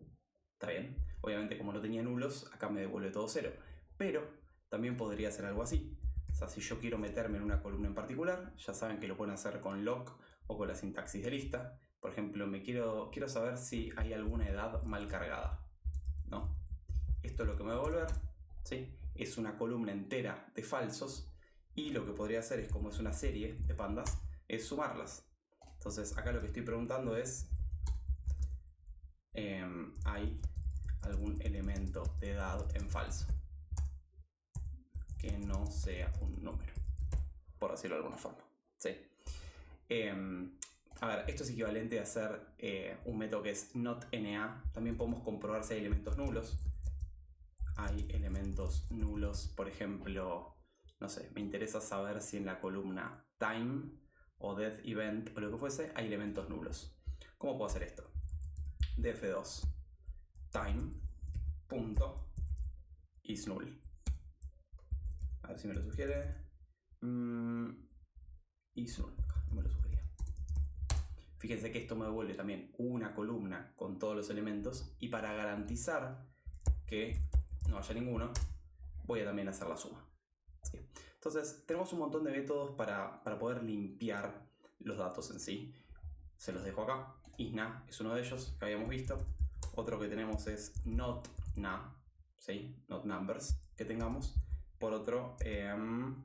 ¿Está bien? Obviamente, como no tenía nulos, acá me devuelve todo cero. Pero también podría hacer algo así. O sea, si yo quiero meterme en una columna en particular, ya saben que lo pueden hacer con lock o con la sintaxis de lista. Por ejemplo, quiero saber si hay alguna edad mal cargada, ¿no? Esto es lo que me va a devolver, ¿sí? Es una columna entera de falsos y lo que podría hacer es, como es una serie de pandas, es sumarlas. Entonces acá lo que estoy preguntando es ¿hay algún elemento de edad en falso que no sea un número? Por decirlo de alguna forma, ¿sí? A ver, esto es equivalente a hacer un método que es notNA. También podemos comprobar si hay elementos nulos. Hay elementos nulos, por ejemplo, no sé, me interesa saber si en la columna time o death event o lo que fuese hay elementos nulos. ¿Cómo puedo hacer esto? df2 time punto is null. A ver si me lo sugiere. Is null, no me lo sugería. Fíjense que esto me devuelve también una columna con todos los elementos y para garantizar que no haya ninguno, voy a también hacer la suma. ¿Sí? Entonces, tenemos un montón de métodos para poder limpiar los datos en sí. Se los dejo acá. isNA es uno de ellos que habíamos visto. Otro que tenemos es notNA, ¿sí? Not numbers que tengamos. Por otro,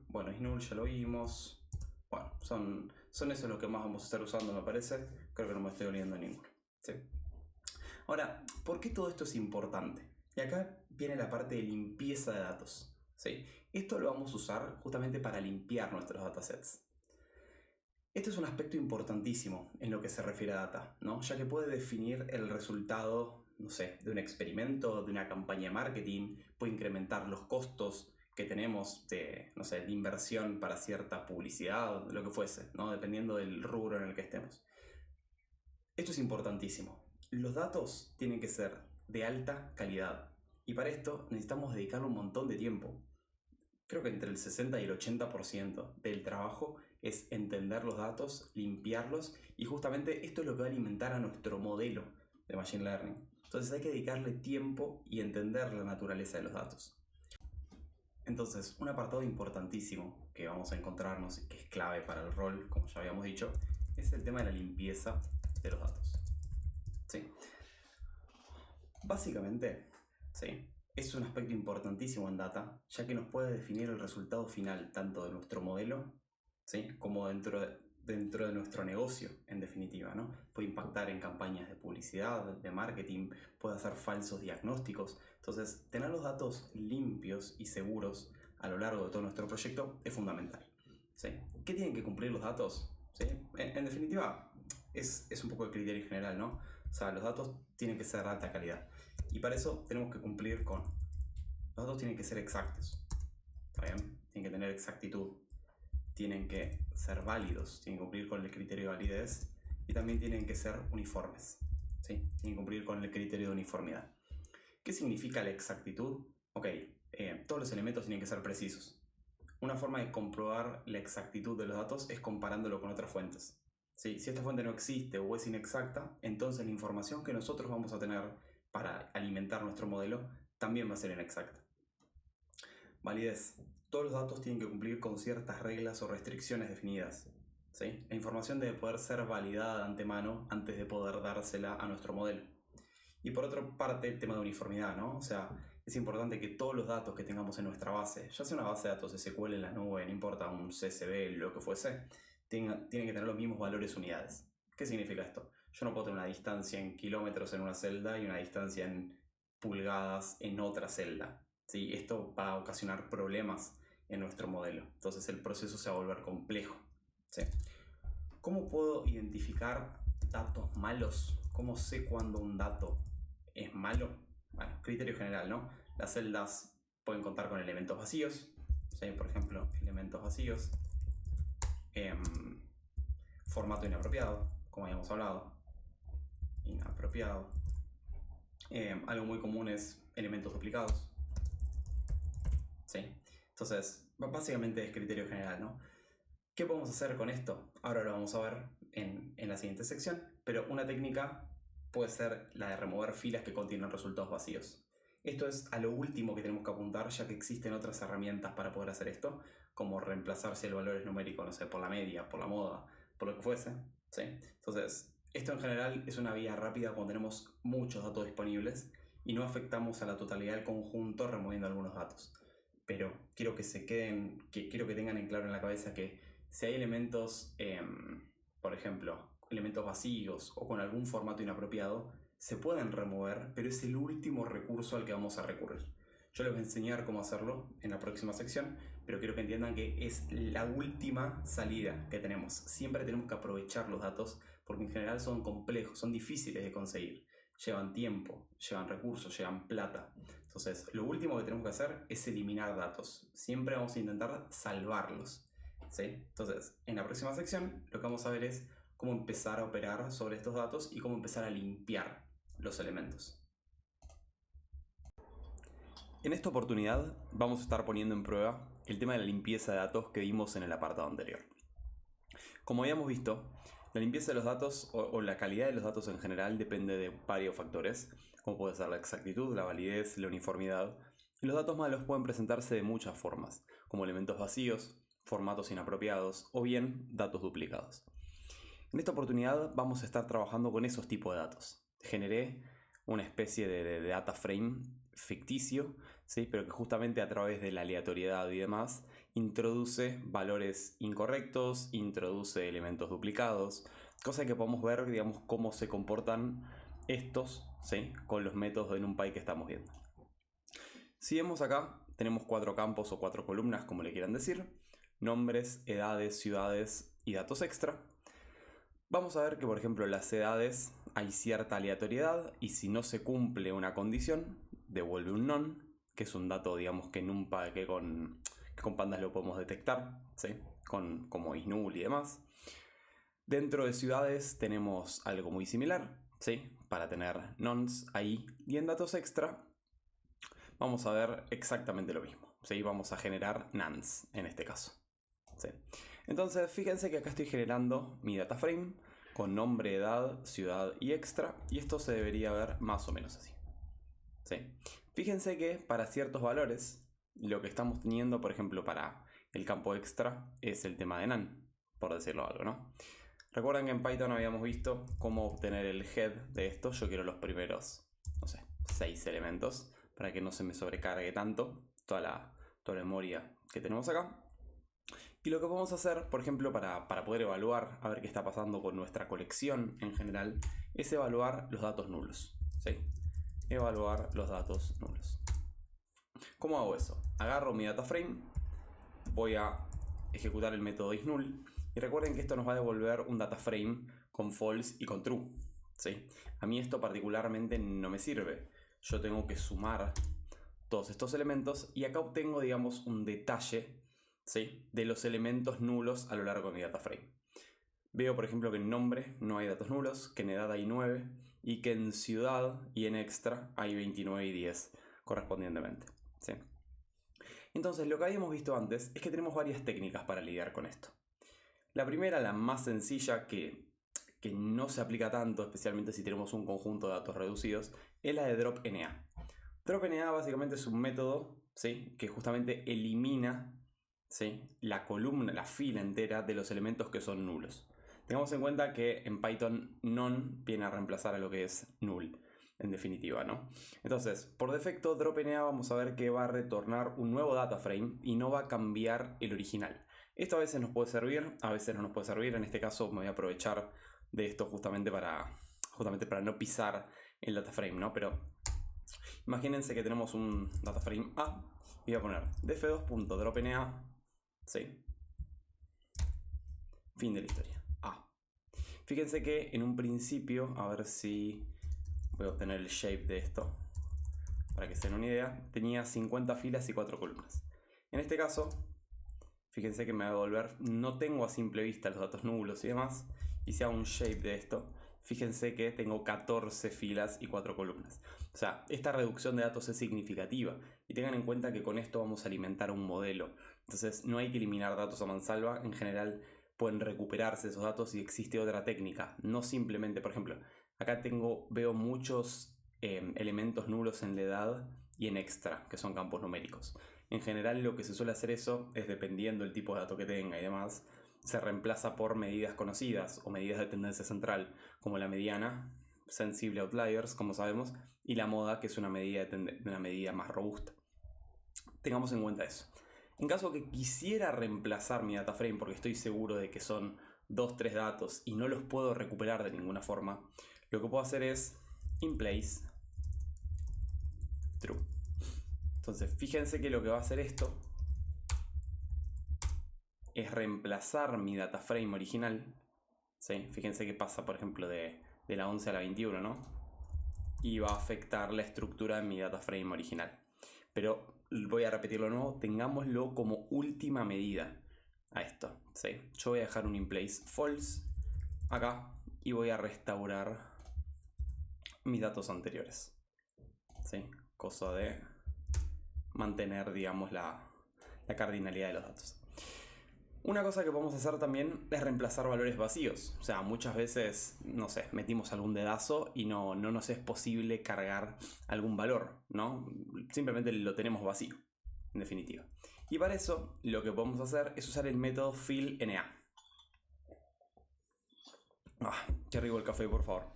bueno, isNull ya lo vimos. Bueno, son esos los que más vamos a estar usando, me parece. Creo que no me estoy olvidando ninguno, ¿sí? Ahora, ¿por qué todo esto es importante? Y acá viene la parte de limpieza de datos, ¿sí? Esto lo vamos a usar justamente para limpiar nuestros datasets. Este es un aspecto importantísimo en lo que se refiere a data, ¿no? Ya que puede definir el resultado, no sé, de un experimento, de una campaña de marketing, puede incrementar los costos que tenemos de, no sé, de inversión para cierta publicidad, lo que fuese, ¿no? Dependiendo del rubro en el que estemos. Esto es importantísimo. Los datos tienen que ser de alta calidad y para esto necesitamos dedicarle un montón de tiempo. Creo que entre el 60 y el 80% del trabajo es entender los datos, limpiarlos y justamente esto es lo que va a alimentar a nuestro modelo de Machine Learning. Entonces hay que dedicarle tiempo y entender la naturaleza de los datos. Entonces, un apartado importantísimo que vamos a encontrarnos y que es clave para el rol, como ya habíamos dicho, es el tema de la limpieza de los datos. ¿Sí? Básicamente, ¿sí?, es un aspecto importantísimo en data, ya que nos puede definir el resultado final tanto de nuestro modelo, ¿sí?, como dentro de nuestro negocio, en definitiva, ¿no? Puede impactar en campañas de publicidad, de marketing, puede hacer falsos diagnósticos. Entonces, tener los datos limpios y seguros a lo largo de todo nuestro proyecto es fundamental, ¿sí? ¿Qué tienen que cumplir los datos? ¿Sí? En definitiva, es un poco el criterio general, ¿no? O sea, los datos tienen que ser de alta calidad. Y para eso tenemos que cumplir con... Los datos tienen que ser exactos, ¿está bien? Tienen que tener exactitud, tienen que ser válidos, tienen que cumplir con el criterio de validez y también tienen que ser uniformes, ¿sí? Tienen que cumplir con el criterio de uniformidad. ¿Qué significa la exactitud? Ok, todos los elementos tienen que ser precisos. Una forma de comprobar la exactitud de los datos es comparándolo con otras fuentes. ¿Sí? Si esta fuente no existe o es inexacta, entonces la información que nosotros vamos a tener para alimentar nuestro modelo también va a ser inexacta. Validez. Todos los datos tienen que cumplir con ciertas reglas o restricciones definidas, ¿sí? La información debe poder ser validada de antemano antes de poder dársela a nuestro modelo. Y por otra parte, el tema de uniformidad, ¿no? O sea, es importante que todos los datos que tengamos en nuestra base, ya sea una base de datos SQL en la nube, no importa, un CSV, lo que fuese, tienen que tener los mismos valores unidades. ¿Qué significa esto? Yo no puedo tener una distancia en kilómetros en una celda y una distancia en pulgadas en otra celda, ¿sí? Esto va a ocasionar problemas en nuestro modelo. Entonces el proceso se va a volver complejo, ¿sí? ¿Cómo puedo identificar datos malos? ¿Cómo sé cuando un dato es malo? Bueno, criterio general, ¿no? Las celdas pueden contar con elementos vacíos, ¿sí? Por ejemplo, elementos vacíos, formato inapropiado, como habíamos hablado, inapropiado. Algo muy común es elementos duplicados, ¿sí? Entonces, básicamente es criterio general, ¿no? ¿Qué podemos hacer con esto? Ahora lo vamos a ver en la siguiente sección, pero una técnica puede ser la de remover filas que contienen resultados vacíos. Esto es a lo último que tenemos que apuntar, ya que existen otras herramientas para poder hacer esto, como reemplazar si el valor es numérico, no sé, por la media, por la moda, por lo que fuese, ¿sí? Entonces, esto en general es una vía rápida cuando tenemos muchos datos disponibles y no afectamos a la totalidad del conjunto removiendo algunos datos. Pero quiero que quiero que tengan en claro en la cabeza que si hay elementos, por ejemplo, elementos vacíos o con algún formato inapropiado, se pueden remover, pero es el último recurso al que vamos a recurrir. Yo les voy a enseñar cómo hacerlo en la próxima sección, pero quiero que entiendan que es la última salida que tenemos. Siempre tenemos que aprovechar los datos porque en general son complejos, son difíciles de conseguir. Llevan tiempo, llevan recursos, llevan plata. Entonces, lo último que tenemos que hacer es eliminar datos. Siempre vamos a intentar salvarlos, ¿sí? Entonces, en la próxima sección lo que vamos a ver es cómo empezar a operar sobre estos datos y cómo empezar a limpiar los elementos. En esta oportunidad vamos a estar poniendo en prueba el tema de la limpieza de datos que vimos en el apartado anterior. Como habíamos visto, la limpieza de los datos o la calidad de los datos en general depende de varios factores, como puede ser la exactitud, la validez, la uniformidad. Y los datos malos pueden presentarse de muchas formas, como elementos vacíos, formatos inapropiados o bien datos duplicados. En esta oportunidad vamos a estar trabajando con esos tipos de datos. Generé una especie de data frame ficticio, ¿sí? Pero que justamente a través de la aleatoriedad y demás introduce valores incorrectos, introduce elementos duplicados, cosa que podemos ver, digamos, cómo se comportan estos, ¿sí?, con los métodos de NumPy que estamos viendo. Si vemos acá, tenemos 4 campos o 4 columnas, como le quieran decir: nombres, edades, ciudades y datos extra. Vamos a ver que, por ejemplo, en las edades hay cierta aleatoriedad y si no se cumple una condición, devuelve un none, que es un dato, digamos, que NumPy, que con pandas lo podemos detectar, ¿sí?, como isnull y demás. Dentro de ciudades tenemos algo muy similar, ¿sí?, para tener nonce ahí. Y en datos extra vamos a ver exactamente lo mismo, ¿sí? Vamos a generar nonce en este caso, ¿sí? Entonces fíjense que acá estoy generando mi data frame con nombre, edad, ciudad y extra, y esto se debería ver más o menos así, ¿sí? Fíjense que para ciertos valores lo que estamos teniendo, por ejemplo, para el campo extra es el tema de none, por decirlo algo, ¿no? Recuerden que en Python habíamos visto cómo obtener el head de esto. Yo quiero los primeros, no sé, 6 elementos para que no se me sobrecargue tanto toda la memoria que tenemos acá. Y lo que podemos hacer, por ejemplo, para poder evaluar, a ver qué está pasando con nuestra colección en general, es evaluar los datos nulos. ¿Sí? Evaluar los datos nulos. ¿Cómo hago eso? Agarro mi data frame, voy a ejecutar el método isNull, y recuerden que esto nos va a devolver un data frame con false y con true. ¿Sí? A mí esto particularmente no me sirve. Yo tengo que sumar todos estos elementos y acá obtengo, digamos, un detalle, ¿sí?, de los elementos nulos a lo largo de mi data frame. Veo, por ejemplo, que en nombre no hay datos nulos, que en edad hay 9 y que en ciudad y en extra hay 29 y 10 correspondientemente. ¿Sí? Entonces, lo que habíamos visto antes es que tenemos varias técnicas para lidiar con esto. La primera, la más sencilla, que no se aplica tanto, especialmente si tenemos un conjunto de datos reducidos, es la de DropNA. DropNA básicamente es un método, ¿sí?, que justamente elimina, ¿sí?, la columna, la fila entera de los elementos que son nulos. Tengamos en cuenta que en Python none viene a reemplazar a lo que es null, en definitiva, ¿no? Entonces, por defecto, DropNA vamos a ver que va a retornar un nuevo data frame y no va a cambiar el original. Esto a veces nos puede servir, a veces no nos puede servir. En este caso me voy a aprovechar de esto justamente para no pisar el data frame, ¿no? Pero imagínense que tenemos un data frame A y voy a poner df2.dropNA, ¿sí?, fin de la historia, A. Fíjense que en un principio, a ver si voy a obtener el shape de esto para que se den una idea, tenía 50 filas y 4 columnas. En este caso, fíjense que me va a devolver, no tengo a simple vista los datos nulos y demás, y si hago un shape de esto, fíjense que tengo 14 filas y 4 columnas. O sea, esta reducción de datos es significativa, y tengan en cuenta que con esto vamos a alimentar un modelo. Entonces no hay que eliminar datos a mansalva. En general pueden recuperarse esos datos y existe otra técnica. No simplemente, por ejemplo, acá veo muchos elementos nulos en la edad y en extra, que son campos numéricos. En general lo que se suele hacer eso es, dependiendo del tipo de dato que tenga y demás, se reemplaza por medidas conocidas o medidas de tendencia central, como la mediana, sensible outliers, como sabemos, y la moda, que es una medida más robusta. Tengamos en cuenta eso. En caso que quisiera reemplazar mi data frame porque estoy seguro de que son 2-3 datos y no los puedo recuperar de ninguna forma, lo que puedo hacer es inplace true. Entonces fíjense que lo que va a hacer esto es reemplazar mi data frame original, ¿sí? Fíjense que pasa, por ejemplo, de la 11 a la 21, ¿no? Y va a afectar la estructura de mi data frame original. Pero voy a repetirlo de nuevo, tengámoslo como última medida a esto, ¿sí? Yo voy a dejar un inplace false acá y voy a restaurar mis datos anteriores, ¿sí? Cosa de mantener, digamos, la cardinalidad de los datos. Una cosa que podemos hacer también es reemplazar valores vacíos. O sea, muchas veces, no sé, metimos algún dedazo y no nos es posible cargar algún valor, ¿no? Simplemente lo tenemos vacío, en definitiva. Y para eso, lo que podemos hacer es usar el método fillNA. Qué rico el café, por favor.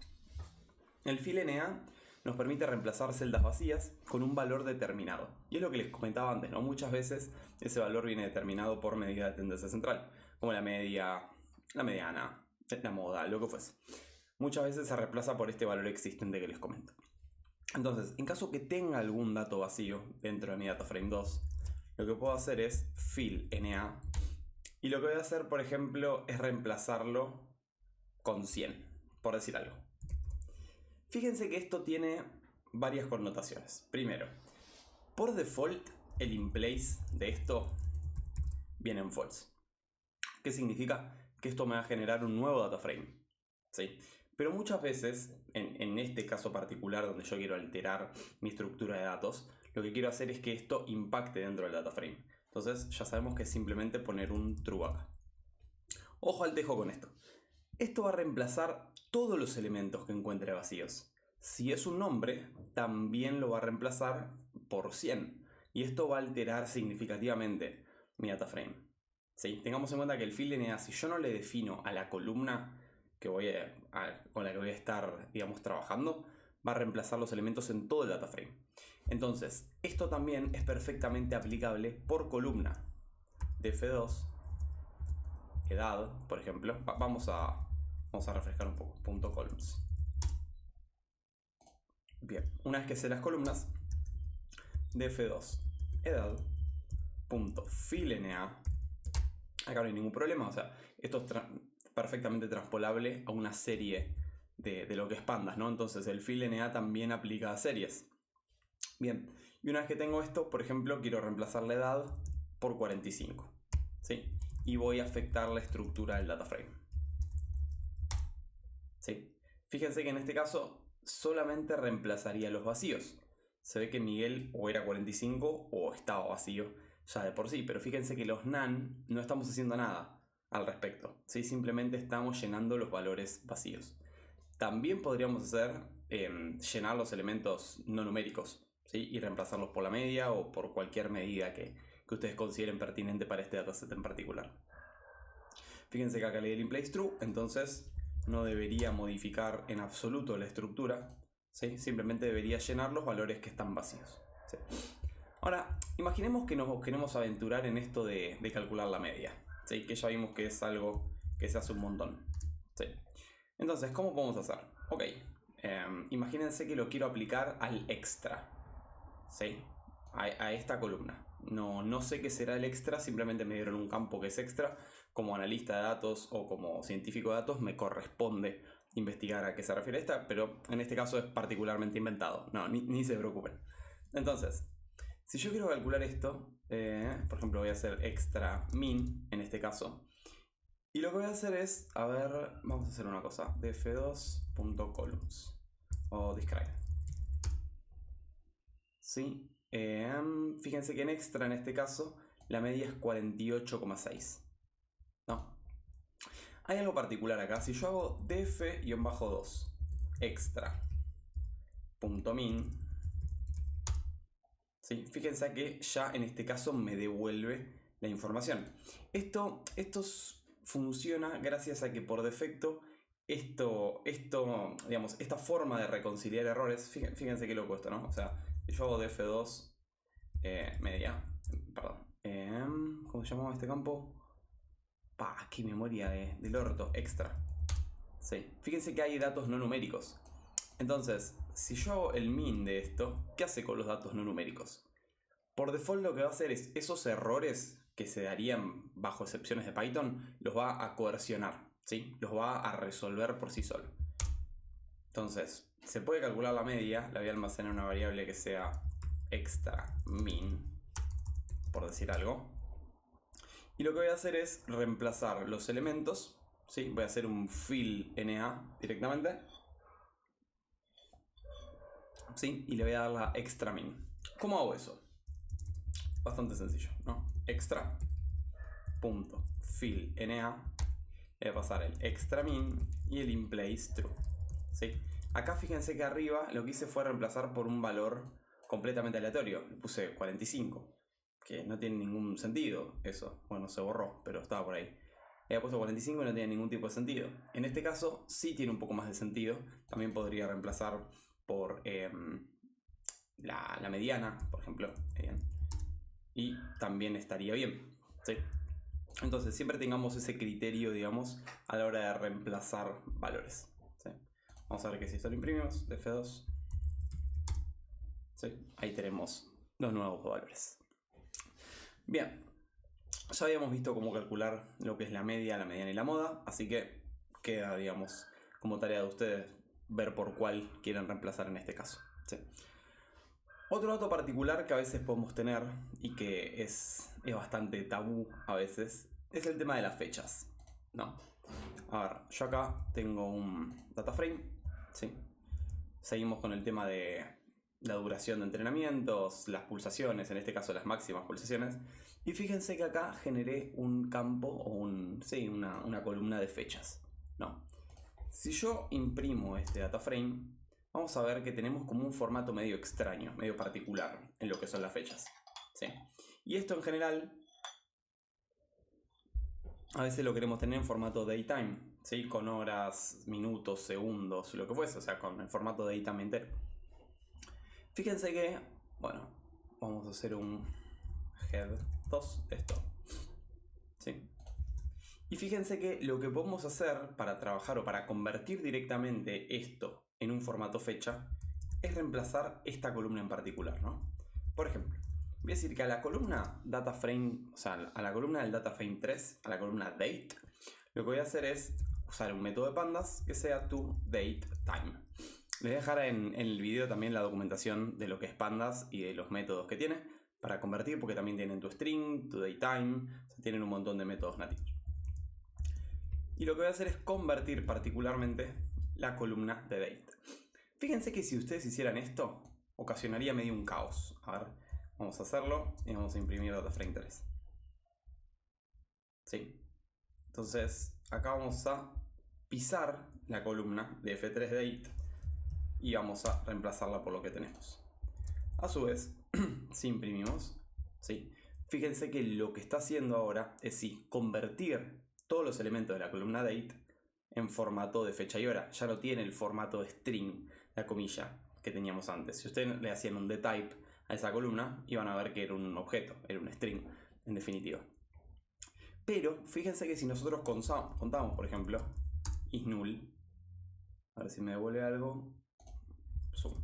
El fillNA nos permite reemplazar celdas vacías con un valor determinado. Y es lo que les comentaba antes, ¿no? Muchas veces ese valor viene determinado por medida de tendencia central, como la media, la mediana, la moda, lo que fuese. Muchas veces se reemplaza por este valor existente que les comento. Entonces, en caso que tenga algún dato vacío dentro de mi data frame 2, lo que puedo hacer es fillNA. Y lo que voy a hacer, por ejemplo, es reemplazarlo con 100, por decir algo. Fíjense que esto tiene varias connotaciones. Primero, por default, el inplace de esto viene en false. ¿Qué significa? Que esto me va a generar un nuevo data frame, ¿sí? Pero muchas veces, en este caso particular donde yo quiero alterar mi estructura de datos, lo que quiero hacer es que esto impacte dentro del data frame. Entonces ya sabemos que es simplemente poner un true acá. Ojo al tejo con esto. Esto va a reemplazar todos los elementos que encuentre vacíos. Si es un nombre, también lo va a reemplazar por 100. Y esto va a alterar significativamente mi data frame. ¿Sí? Tengamos en cuenta que el fillNA, si yo no le defino a la columna con la que voy a estar, digamos, trabajando, va a reemplazar los elementos en todo el data frame. Entonces, esto también es perfectamente aplicable por columna. df2, edad, por ejemplo. Vamos a refrescar un poco. Punto columns. Bien, una vez que sé las columnas, df2, edad, punto fillNA. Acá no hay ningún problema, o sea, esto es perfectamente transpolable a una serie de lo que es pandas, ¿no? Entonces el fillNA también aplica a series. Bien, y una vez que tengo esto, por ejemplo, quiero reemplazar la edad por 45, ¿sí? Y voy a afectar la estructura del data frame. ¿Sí? Fíjense que en este caso solamente reemplazaría los vacíos. Se ve que Miguel o era 45 o estaba vacío ya de por sí, pero fíjense que los NaN no estamos haciendo nada al respecto, ¿sí? Simplemente estamos llenando los valores vacíos. También podríamos hacer llenar los elementos no numéricos, ¿sí? Y reemplazarlos por la media o por cualquier medida que ustedes consideren pertinente para este dataset en particular. Fíjense que acá le di el inplace true, entonces no debería modificar en absoluto la estructura, ¿sí? Simplemente debería llenar los valores que están vacíos, ¿sí? Ahora, imaginemos que nos queremos aventurar en esto de calcular la media, ¿sí? Que ya vimos que es algo que se hace un montón, ¿sí? Entonces, ¿cómo podemos hacer? Ok, imagínense que lo quiero aplicar al extra, ¿sí? A esta columna. No sé qué será el extra, simplemente me dieron un campo que es extra. Como analista de datos o como científico de datos me corresponde investigar a qué se refiere esta, pero en este caso es particularmente inventado. No, ni se preocupen. Entonces, si yo quiero calcular esto, por ejemplo voy a hacer extra min en este caso. Y lo que voy a hacer es, a ver, vamos a hacer una cosa. df2.columns o describe. ¿Sí? Fíjense que en extra en este caso la media es 48,6. ¿No? Hay algo particular acá. Si yo hago df-2 extra punto min, ¿sí? Fíjense que ya en este caso me devuelve la información. Esto funciona gracias a que por defecto digamos, esta forma de reconciliar errores, fíjense qué loco esto, ¿no? O sea, si yo hago df2 media, perdón, ¿cómo se llamaba este campo? ¡Qué memoria del orto! Extra. Sí, fíjense que hay datos no numéricos. Entonces, si yo hago el min de esto, ¿qué hace con los datos no numéricos? Por default lo que va a hacer es esos errores que se darían bajo excepciones de Python, los va a coercionar, ¿sí? Los va a resolver por sí solo. Entonces, se puede calcular la media, la voy a almacenar en una variable que sea extra min, por decir algo. Y lo que voy a hacer es reemplazar los elementos, ¿sí? Voy a hacer un fillNA directamente, ¿sí? Y le voy a dar la extra min. ¿Cómo hago eso? Bastante sencillo, ¿no? Extra punto fillNA, le voy a pasar el extra min y el inplace true, ¿sí? Acá fíjense que arriba lo que hice fue reemplazar por un valor completamente aleatorio. Le puse 45, que no tiene ningún sentido eso. Bueno, se borró, pero estaba por ahí. Le había puesto 45 y no tiene ningún tipo de sentido. En este caso sí tiene un poco más de sentido. También podría reemplazar por la mediana, por ejemplo. Y también estaría bien, ¿sí? Entonces siempre tengamos ese criterio, digamos, a la hora de reemplazar valores, ¿sí? Vamos a ver que si esto lo imprimimos, df2, ¿sí? Ahí tenemos los nuevos valores. Bien, ya habíamos visto cómo calcular lo que es la media, la mediana y la moda, así que queda, digamos, como tarea de ustedes ver por cuál quieren reemplazar en este caso, ¿sí? Otro dato particular que a veces podemos tener y que es bastante tabú a veces es el tema de las fechas, ¿no? A ver, yo acá tengo un data frame, ¿sí? Seguimos con el tema de la duración de entrenamientos, las pulsaciones, en este caso las máximas pulsaciones. Y fíjense que acá generé un campo o una columna de fechas, ¿no? Si yo imprimo este data frame, vamos a ver que tenemos como un formato medio extraño, medio particular en lo que son las fechas, ¿sí? Y esto en general a veces lo queremos tener en formato datetime, ¿sí? Con horas, minutos, segundos, lo que fuese, o sea, con el formato datetime entero. Fíjense que, bueno, vamos a hacer un head 2 de esto, ¿sí? Y fíjense que lo que podemos hacer para trabajar o para convertir directamente esto en un formato fecha es reemplazar esta columna en particular, ¿no? Por ejemplo, voy a decir que a la columna data frame, o sea, a la columna del data frame 3, a la columna date, lo que voy a hacer es usar un método de pandas que sea toDateTime. Les voy a dejar en el video también la documentación de lo que es pandas y de los métodos que tiene para convertir, porque también tienen toString, toDateTime, o sea, tienen un montón de métodos nativos. Y lo que voy a hacer es convertir particularmente la columna de date. Fíjense que si ustedes hicieran esto, ocasionaría medio un caos. A ver, vamos a hacerlo y vamos a imprimir DataFrame 3. ¿Sí? Entonces, acá vamos a pisar la columna de F3 date y vamos a reemplazarla por lo que tenemos. A su vez, si imprimimos, ¿sí? Fíjense que lo que está haciendo ahora es sí, convertir todos los elementos de la columna date en formato de fecha y hora. Ya no tiene el formato de string, la comilla, que teníamos antes. Si ustedes le hacían un dtype a esa columna, iban a ver que era un objeto, era un string, en definitiva. Pero fíjense que si nosotros contamos, por ejemplo, isNull, a ver si me devuelve algo, zoom.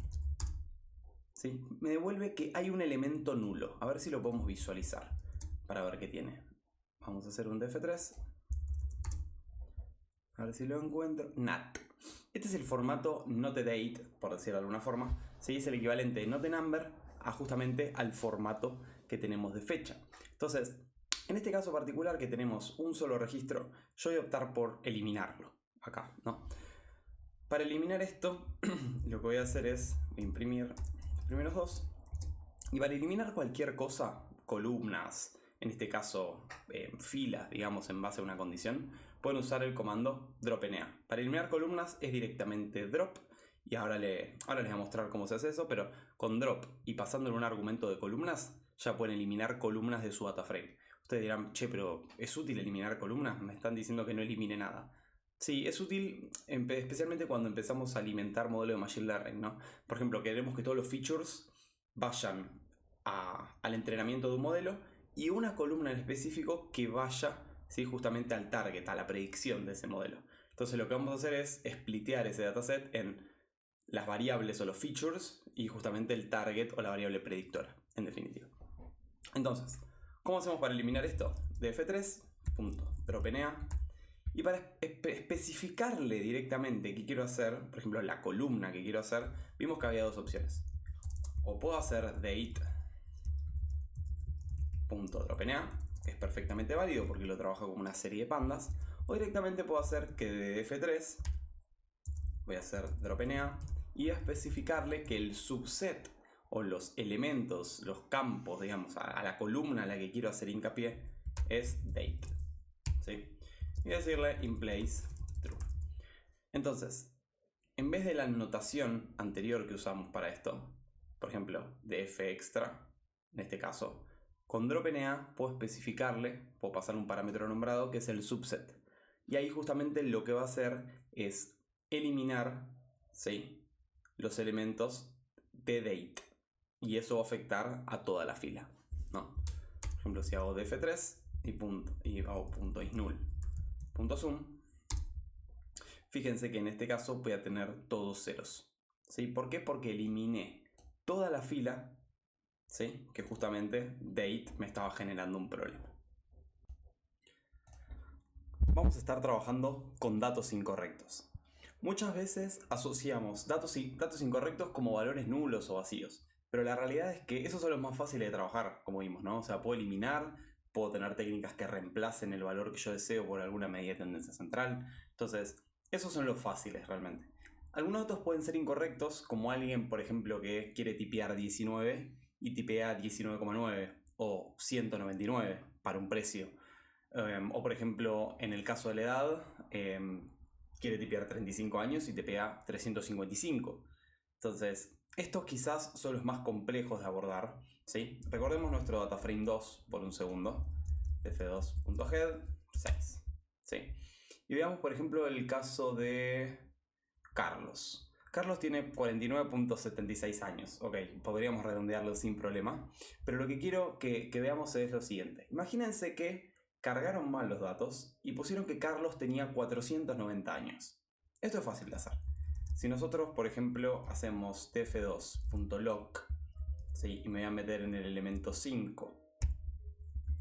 ¿Sí? Me devuelve que hay un elemento nulo. A ver si lo podemos visualizar para ver qué tiene. Vamos a hacer un df3. A ver si lo encuentro. Nat. Este es el formato NotDate, por decirlo de alguna forma. ¿Sí? Es el equivalente de NotNumber a justamente al formato que tenemos de fecha. Entonces, en este caso particular que tenemos un solo registro, yo voy a optar por eliminarlo. Acá, ¿no? Para eliminar esto, lo que voy a hacer es imprimir los primeros dos. Y para eliminar cualquier cosa, columnas, en este caso filas, digamos, en base a una condición, pueden usar el comando dropNA. Para eliminar columnas es directamente drop, y ahora les voy a mostrar cómo se hace eso, pero con drop y pasándole un argumento de columnas, ya pueden eliminar columnas de su data frame. Ustedes dirán, che, pero ¿es útil eliminar columnas? Me están diciendo que no elimine nada. Sí, es útil especialmente cuando empezamos a alimentar modelos de Machine Learning, ¿no? Por ejemplo, queremos que todos los features vayan al entrenamiento de un modelo y una columna en específico que vaya, ¿sí? Justamente al target, a la predicción de ese modelo. Entonces lo que vamos a hacer es splitear ese dataset en las variables o los features y justamente el target o la variable predictora, en definitiva. Entonces, ¿cómo hacemos para eliminar esto? df3.dropNA. Y para especificarle directamente qué quiero hacer, por ejemplo la columna que quiero hacer, vimos que había dos opciones. O puedo hacer date.dropNA, que es perfectamente válido porque lo trabajo como una serie de pandas, o directamente puedo hacer que de df3 voy a hacer dropNA y especificarle que el subset o los elementos, los campos, digamos, a la columna a la que quiero hacer hincapié es date. ¿Sí? Y decirle inPlace true. Entonces, en vez de la notación anterior que usamos para esto, por ejemplo, df extra, en este caso, con dropNA puedo especificarle, puedo pasar un parámetro nombrado que es el subset. Y ahí justamente lo que va a hacer es eliminar, ¿sí?, los elementos de date. Y eso va a afectar a toda la fila, ¿no? Por ejemplo, si hago df3 y hago .isNull.zoom, fíjense que en este caso voy a tener todos ceros. ¿Sí? ¿Por qué? Porque eliminé toda la fila, ¿sí?, que justamente date me estaba generando un problema. Vamos a estar trabajando con datos incorrectos. Muchas veces asociamos datos incorrectos como valores nulos o vacíos, pero la realidad es que esos son los más fáciles de trabajar, como vimos, ¿no? O sea, puedo eliminar, puedo tener técnicas que reemplacen el valor que yo deseo por alguna medida de tendencia central. Entonces, esos son los fáciles realmente. Algunos datos pueden ser incorrectos, como alguien, por ejemplo, que quiere tipear 19 y tipea 19,9 o 199 para un precio. O por ejemplo, en el caso de la edad, quiere tipear 35 años y tipea 355. Entonces, estos quizás son los más complejos de abordar, ¿sí? Recordemos nuestro DataFrame 2 por un segundo. df2.head. 6. ¿Sí? Y veamos, por ejemplo, el caso de Carlos. Carlos tiene 49.76 años. Ok, podríamos redondearlo sin problema. Pero lo que quiero que veamos es lo siguiente. Imagínense que cargaron mal los datos y pusieron que Carlos tenía 490 años. Esto es fácil de hacer. Si nosotros, por ejemplo, hacemos df2.log, ¿sí? Y me voy a meter en el elemento 5,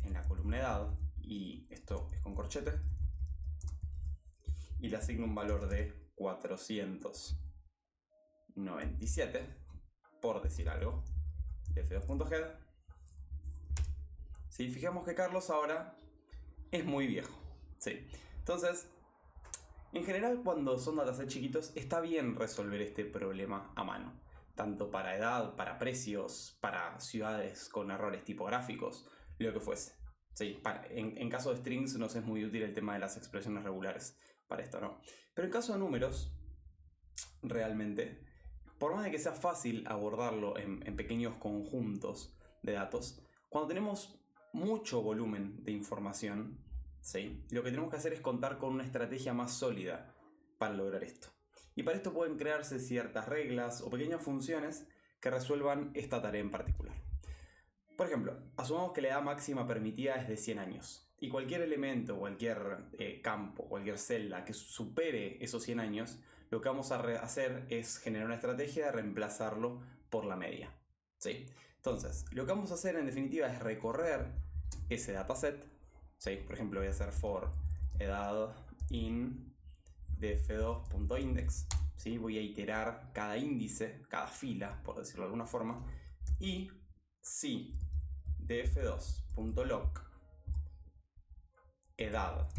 en la columna edad, y esto es con corchete, y le asigno un valor de 497, por decir algo, df2.head. ¿Sí? Fijamos que Carlos ahora es muy viejo. ¿Sí? Entonces, en general, cuando son datasets chiquitos, está bien resolver este problema a mano. Tanto para edad, para precios, para ciudades con errores tipográficos, lo que fuese. Sí, en caso de strings nos es muy útil el tema de las expresiones regulares para esto, ¿no? Pero en caso de números, realmente, por más de que sea fácil abordarlo en pequeños conjuntos de datos, cuando tenemos mucho volumen de información, ¿sí? Lo que tenemos que hacer es contar con una estrategia más sólida para lograr esto. Y para esto pueden crearse ciertas reglas o pequeñas funciones que resuelvan esta tarea en particular. Por ejemplo, asumamos que la edad máxima permitida es de 100 años. Y cualquier elemento, cualquier campo, cualquier celda que supere esos 100 años, lo que vamos a hacer es generar una estrategia de reemplazarlo por la media. ¿Sí? Entonces, lo que vamos a hacer en definitiva es recorrer ese dataset. ¿Sí? Por ejemplo, voy a hacer for edad in df2.index. ¿Sí? Voy a iterar cada índice, cada fila, por decirlo de alguna forma. Y si df2.log edad,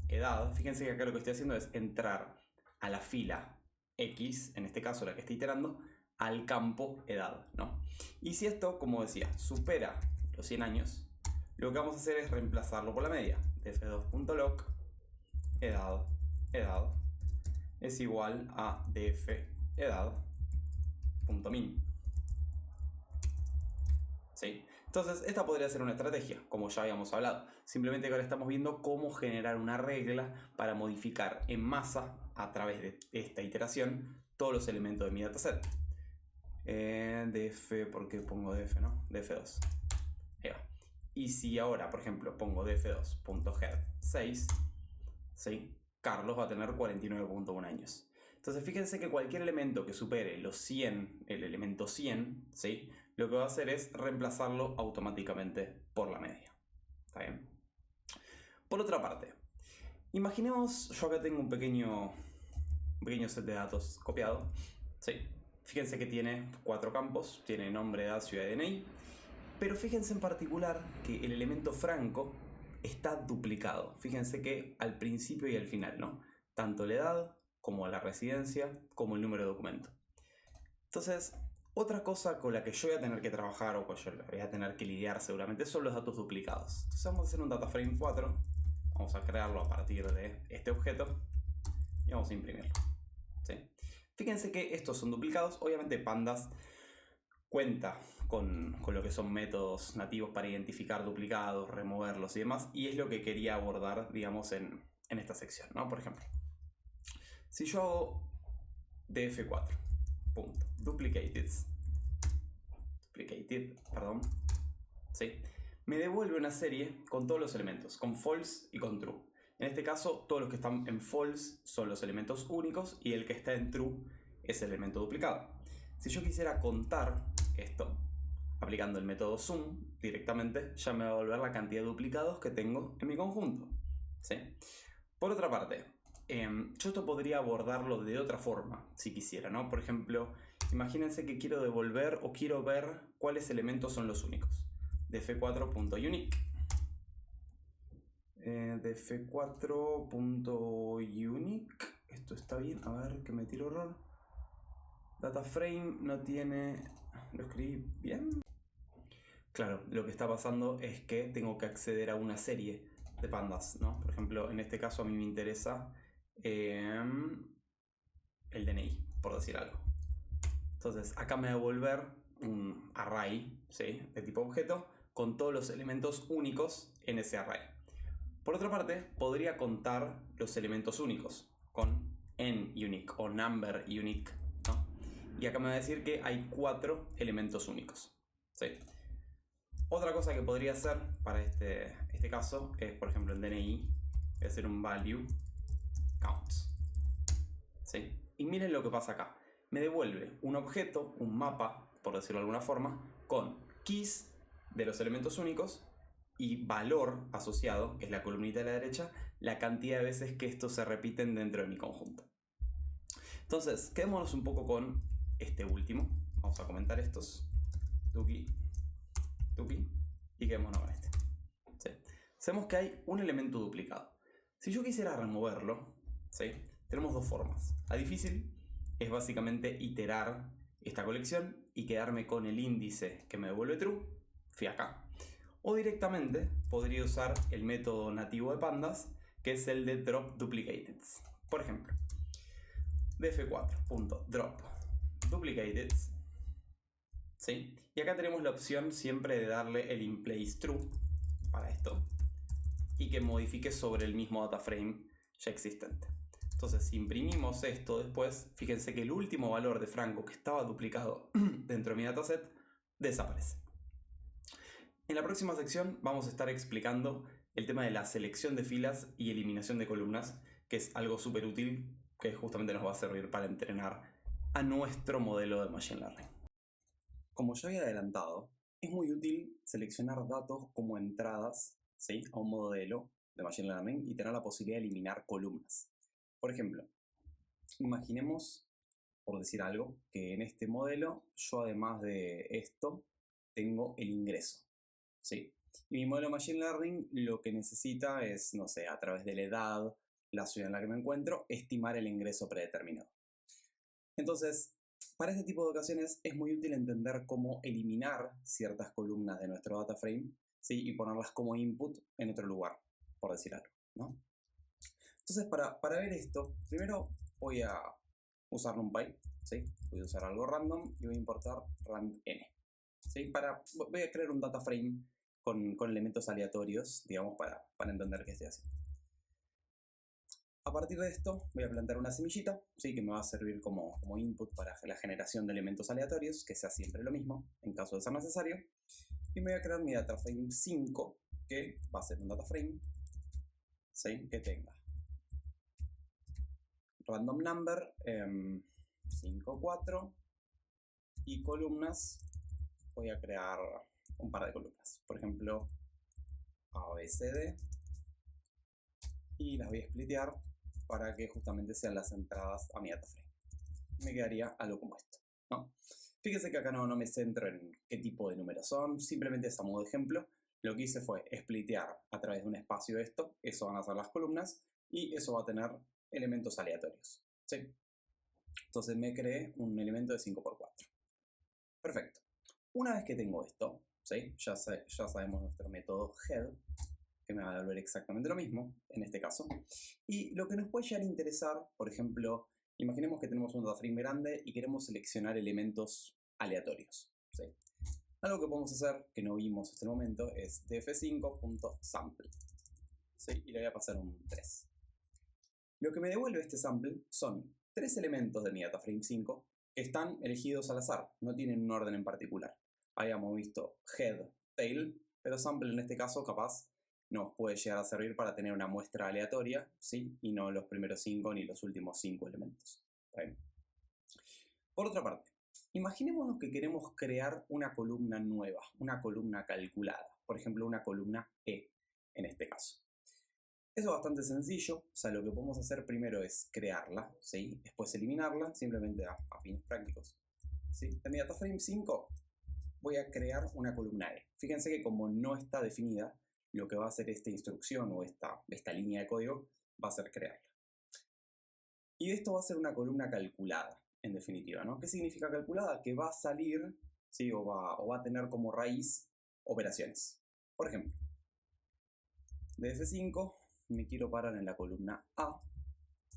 edad, fíjense que acá lo que estoy haciendo es entrar a la fila X, en este caso la que estoy iterando, al campo edad, ¿no? Y si esto, como decía, supera los 100 años, lo que vamos a hacer es reemplazarlo por la media. df2.log edad es igual a df edad.min. ¿Sí? Entonces, esta podría ser una estrategia, como ya habíamos hablado. Simplemente que ahora estamos viendo cómo generar una regla para modificar en masa, a través de esta iteración, todos los elementos de mi dataset. df, ¿por qué pongo df, no? df2. Ahí va. Y si ahora, por ejemplo, pongo df2.head6, ¿sí? Carlos va a tener 49.1 años. Entonces, fíjense que cualquier elemento que supere los 100, el elemento 100, ¿sí? Lo que va a hacer es reemplazarlo automáticamente por la media. ¿Está bien? Por otra parte, imaginemos, yo acá tengo un pequeño set de datos copiado. ¿Sí? Fíjense que tiene 4 campos, tiene nombre, edad, ciudad y DNI. Pero fíjense en particular que el elemento franco está duplicado. Fíjense que al principio y al final, ¿no? Tanto la edad como la residencia, como el número de documento. Entonces, otra cosa con la que yo voy a tener que trabajar, o con yo voy a tener que lidiar seguramente, son los datos duplicados. Entonces vamos a hacer un data frame 4, vamos a crearlo a partir de este objeto, y vamos a imprimirlo. ¿Sí? Fíjense que estos son duplicados, obviamente Pandas cuenta con lo que son métodos nativos para identificar duplicados, removerlos y demás, y es lo que quería abordar, digamos, en esta sección, ¿no? Por ejemplo, si yo hago df4.duplicated, ¿sí? Me devuelve una serie con todos los elementos, con false y con true. En este caso, todos los que están en false son los elementos únicos y el que está en true es el elemento duplicado. Si yo quisiera contar esto, aplicando el método sum directamente, ya me va a devolver la cantidad de duplicados que tengo en mi conjunto. ¿Sí? Por otra parte, yo esto podría abordarlo de otra forma, si quisiera, ¿no? Por ejemplo, imagínense que quiero devolver o quiero ver cuáles elementos son los únicos. df4.unique. df4.unique. Esto está bien, a ver que me tiro error. Data frame no tiene... ¿Lo escribí bien? Claro, lo que está pasando es que tengo que acceder a una serie de pandas, ¿no? Por ejemplo, en este caso a mí me interesa el DNI, por decir algo. Entonces, acá me va a devolver un array, ¿sí? De tipo objeto, con todos los elementos únicos en ese array. Por otra parte, podría contar los elementos únicos con n-unique o number unique, ¿no? Y acá me va a decir que hay 4 elementos únicos, ¿sí? Otra cosa que podría hacer para este caso es, por ejemplo, en DNI, voy a hacer un value counts, ¿sí? Y miren lo que pasa acá. Me devuelve un objeto, un mapa, por decirlo de alguna forma, con keys de los elementos únicos y valor asociado, que es la columnita de la derecha, la cantidad de veces que estos se repiten dentro de mi conjunto. Entonces, quedémonos un poco con este último. Vamos a comentar estos. Tuki, tuki, y quedémonos con este. ¿Sí? Sabemos que hay un elemento duplicado. Si yo quisiera removerlo, ¿sí? Tenemos dos formas. La difícil es básicamente iterar esta colección y quedarme con el índice que me devuelve true, fui acá. O directamente podría usar el método nativo de pandas, que es el de drop duplicateds. Por ejemplo, df4.drop duplicateds, ¿sí? Y acá tenemos la opción siempre de darle el inplace true para esto y que modifique sobre el mismo data frame ya existente. Entonces, si imprimimos esto después, fíjense que el último valor de Franco que estaba duplicado dentro de mi dataset desaparece. En la próxima sección vamos a estar explicando el tema de la selección de filas y eliminación de columnas, que es algo súper útil que justamente nos va a servir para entrenar a nuestro modelo de Machine Learning. Como ya había adelantado, es muy útil seleccionar datos como entradas, ¿sí?, a un modelo de Machine Learning y tener la posibilidad de eliminar columnas. Por ejemplo, imaginemos, por decir algo, que en este modelo yo además de esto tengo el ingreso, ¿sí? Y mi modelo Machine Learning lo que necesita es, no sé, a través de la edad, la ciudad en la que me encuentro, estimar el ingreso predeterminado. Entonces, para este tipo de ocasiones es muy útil entender cómo eliminar ciertas columnas de nuestro data frame, ¿sí?, y ponerlas como input en otro lugar, por decir algo, ¿no? Entonces, para ver esto, primero voy a usar NumPy, ¿sí? Voy a usar algo random y voy a importar randn, ¿sí? Voy a crear un data frame con elementos aleatorios, digamos, para entender qué estoy haciendo. A partir de esto voy a plantar una semillita, ¿sí?, que me va a servir como input para la generación de elementos aleatorios, que sea siempre lo mismo, en caso de ser necesario. Y me voy a crear mi data frame 5, que va a ser un data frame, ¿sí?, que tenga random number 5, 4 y columnas. Voy a crear un par de columnas, por ejemplo A, B, C, D, y las voy a splitear para que justamente sean las entradas a mi data frame. Me quedaría algo como esto, ¿no? Fíjense que acá no me centro en qué tipo de números son, simplemente es a modo de ejemplo. Lo que hice fue splitear a través de un espacio esto, eso van a ser las columnas, y eso va a tener elementos aleatorios, ¿sí? Entonces me creé un elemento de 5×4. Perfecto. Una vez que tengo esto, ¿sí?, ya sabemos nuestro método head, que me va a devolver exactamente lo mismo, en este caso. Y lo que nos puede llegar a interesar, por ejemplo, imaginemos que tenemos un data frame grande y queremos seleccionar elementos aleatorios, ¿sí? Algo que podemos hacer, que no vimos hasta el momento, es df5.sample, ¿sí? Y le voy a pasar un 3. Lo que me devuelve este sample son 3 elementos de mi data frame 5 que están elegidos al azar, no tienen un orden en particular. Habíamos visto head, tail, pero sample en este caso capaz nos puede llegar a servir para tener una muestra aleatoria, ¿sí?, y no los primeros 5 ni los últimos 5 elementos. ¿Bien? Por otra parte, imaginémonos que queremos crear una columna nueva, una columna calculada, por ejemplo una columna E en este caso. Eso es bastante sencillo, o sea, lo que podemos hacer primero es crearla, ¿sí?, después eliminarla, simplemente a fines prácticos, ¿sí? En mi data frame 5 voy a crear una columna E. Fíjense que como no está definida, lo que va a hacer esta instrucción o esta línea de código va a ser crearla. Y esto va a ser una columna calculada, en definitiva, ¿no? ¿Qué significa calculada? Que va a salir, ¿sí?, o va a tener como raíz operaciones. Por ejemplo, de F5 me quiero parar en la columna A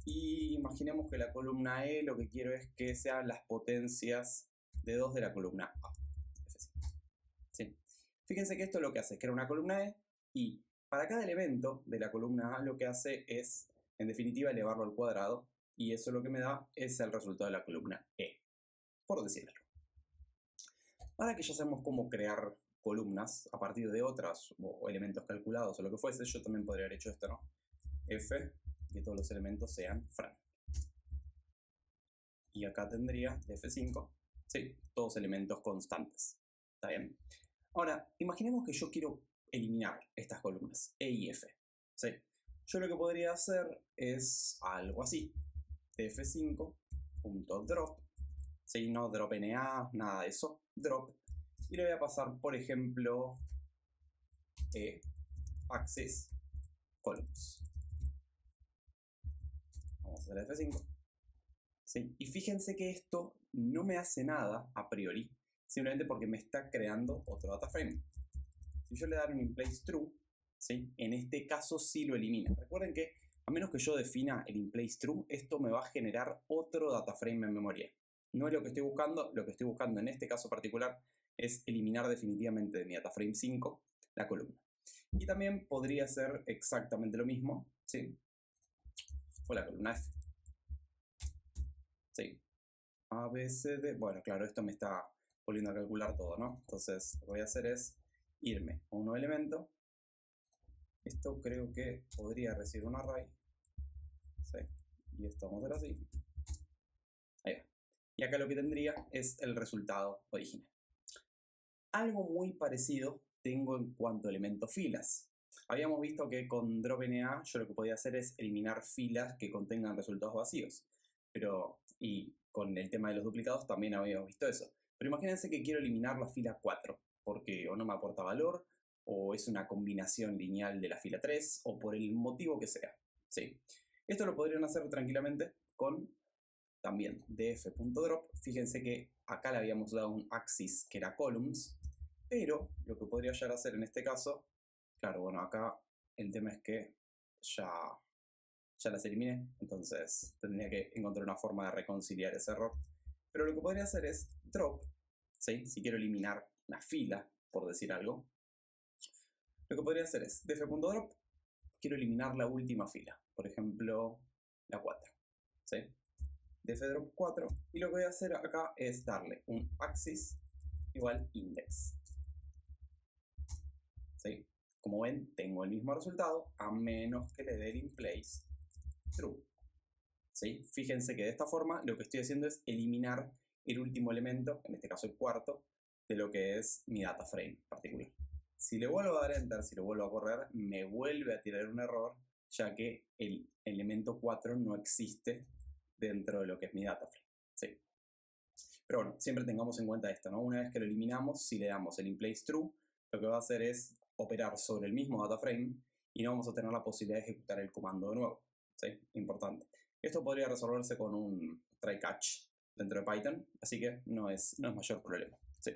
y imaginemos que la columna E lo que quiero es que sean las potencias de 2 de la columna A. F5. ¿Sí? Fíjense que esto lo que hace es crear una columna E y Para cada elemento de la columna A lo que hace es, en definitiva, elevarlo al cuadrado, y eso lo que me da es el resultado de la columna E, por decirlo. Ahora que ya sabemos cómo crear columnas a partir de otras o elementos calculados o lo que fuese, yo también podría haber hecho esto, ¿no? F, que todos los elementos sean Fran. Y acá tendría de F5, sí, todos elementos constantes. ¿Está bien? Ahora, imaginemos que yo quiero eliminar estas columnas, E y F. ¿Sí? Yo lo que podría hacer es algo así. F5.drop. ¿Sí? No drop NA, nada de eso. Drop. Y le voy a pasar, por ejemplo, axis columns. Vamos a hacer F5. ¿Sí? Y fíjense que esto no me hace nada a priori, simplemente porque me está creando otro data frame. Si yo le doy un inplace true, ¿sí? En este caso sí lo elimina. Recuerden que a menos que yo defina el inplace true, esto me va a generar otro data frame en memoria. No es lo que estoy buscando, lo que estoy buscando en este caso particular es eliminar definitivamente de mi data frame 5 la columna. Y también podría ser exactamente lo mismo, ¿sí? O la columna F. Sí. A, B, C, D. Bueno, claro, esto me está volviendo a calcular todo, ¿no? Entonces, lo que voy a hacer es irme a un nuevo elemento. Esto creo que podría recibir un array. Sí. Y esto vamos a hacer así. Ahí va. Y acá lo que tendría es el resultado original. Algo muy parecido tengo en cuanto a elementos filas. Habíamos visto que con dropNA yo lo que podía hacer es eliminar filas que contengan resultados vacíos. Y con el tema de los duplicados también habíamos visto eso. Pero imagínense que quiero eliminar la fila 4 porque o no me aporta valor, o es una combinación lineal de la fila 3, o por el motivo que sea. ¿Sí? Esto lo podrían hacer tranquilamente con también df.drop. Fíjense que acá le habíamos dado un axis que era columns, pero lo que podría llegar a hacer en este caso, claro, bueno, acá el tema es que ya las eliminé, entonces tendría que encontrar una forma de reconciliar ese error. Pero lo que podría hacer es drop, ¿sí? Si quiero eliminar una fila, por decir algo, lo que podría hacer es df.drop, quiero eliminar la última fila, por ejemplo, la 4, ¿sí? Dfdrop 4, y lo que voy a hacer acá es darle un axis igual index. ¿Sí? Como ven, tengo el mismo resultado, a menos que le dé el inplace true. ¿Sí? Fíjense que de esta forma lo que estoy haciendo es eliminar el último elemento, en este caso el cuarto, de lo que es mi data frame particular. Si le vuelvo a dar enter, si lo vuelvo a correr, me vuelve a tirar un error, ya que el elemento 4 no existe dentro de lo que es mi data frame. ¿Sí? Pero bueno, siempre tengamos en cuenta esto, ¿no? Una vez que lo eliminamos, si le damos el inplace true, lo que va a hacer es operar sobre el mismo data frame y no vamos a tener la posibilidad de ejecutar el comando de nuevo. ¿Sí? Importante. Esto podría resolverse con un try catch dentro de Python, así que no es mayor problema. ¿Sí?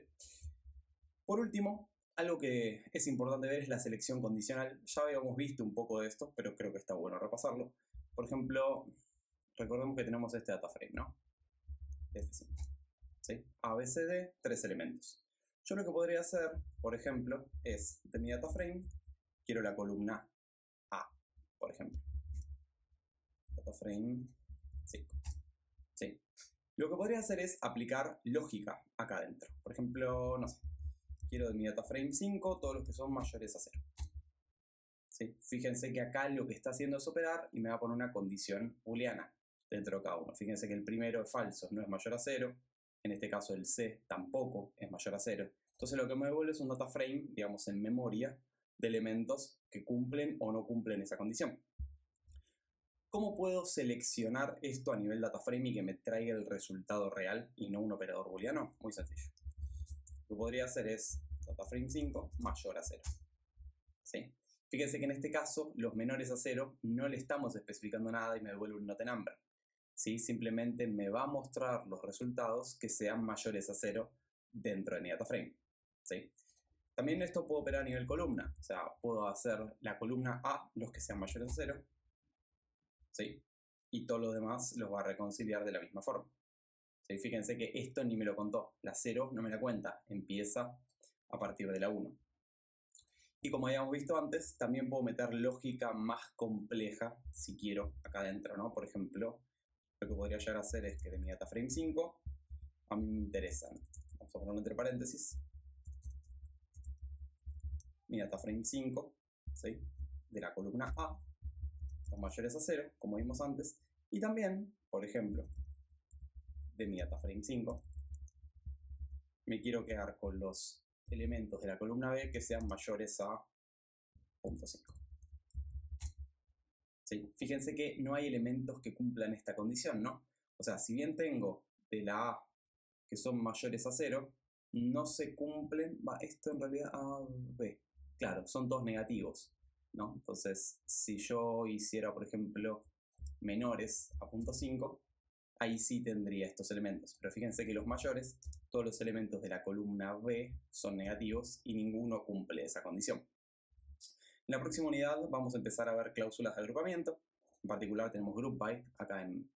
Por último, algo que es importante ver es la selección condicional. Ya habíamos visto un poco de esto, pero creo que está bueno repasarlo. Por ejemplo, recordemos que tenemos este data frame, ¿no? Este sí. ¿Sí? A, B, C, D, 3 elementos. Yo lo que podría hacer, por ejemplo, es de mi data frame, quiero la columna A, por ejemplo. Data frame 5. ¿Sí? Lo que podría hacer es aplicar lógica acá adentro. Por ejemplo, no sé, quiero de mi data frame 5 todos los que son mayores a 0. ¿Sí? Fíjense que acá lo que está haciendo es operar y me va a poner una condición booleana dentro de cada uno. Fíjense que el primero es falso, no es mayor a 0. En este caso el C tampoco es mayor a 0. Entonces lo que me devuelve es un data frame, digamos, en memoria de elementos que cumplen o no cumplen esa condición. ¿Cómo puedo seleccionar esto a nivel data frame y que me traiga el resultado real y no un operador booleano? Muy sencillo. Lo que podría hacer es data frame 5 mayor a 0. ¿Sí? Fíjense que en este caso los menores a 0 no le estamos especificando nada y me devuelve un not number. ¿Sí? Simplemente me va a mostrar los resultados que sean mayores a 0 dentro de mi data frame. ¿Sí? También esto puedo operar a nivel columna, o sea, puedo hacer la columna A los que sean mayores a 0, ¿sí? Y todos los demás los va a reconciliar de la misma forma. ¿Sí? Fíjense que esto ni me lo contó, la 0 no me la cuenta, empieza a partir de la 1. Y como habíamos visto antes, también puedo meter lógica más compleja si quiero acá adentro, ¿no? Por ejemplo, lo que podría llegar a hacer es que de mi data frame 5 a mí me interesan, vamos a ponerlo entre paréntesis, mi data frame 5, ¿sí? De la columna A son mayores a 0, como vimos antes, y también, por ejemplo, de mi data frame 5 me quiero quedar con los elementos de la columna B que sean mayores a 0.5. ¿Sí? Fíjense que no hay elementos que cumplan esta condición, ¿no? O sea, si bien tengo de la A que son mayores a 0, no se cumplen, esto en realidad, B, claro, son todos negativos, ¿no? Entonces, si yo hiciera, por ejemplo, menores a 0.5, ahí sí tendría estos elementos. Pero fíjense que los mayores, todos los elementos de la columna B son negativos y ninguno cumple esa condición. En la próxima unidad vamos a empezar a ver cláusulas de agrupamiento. En particular tenemos group by acá en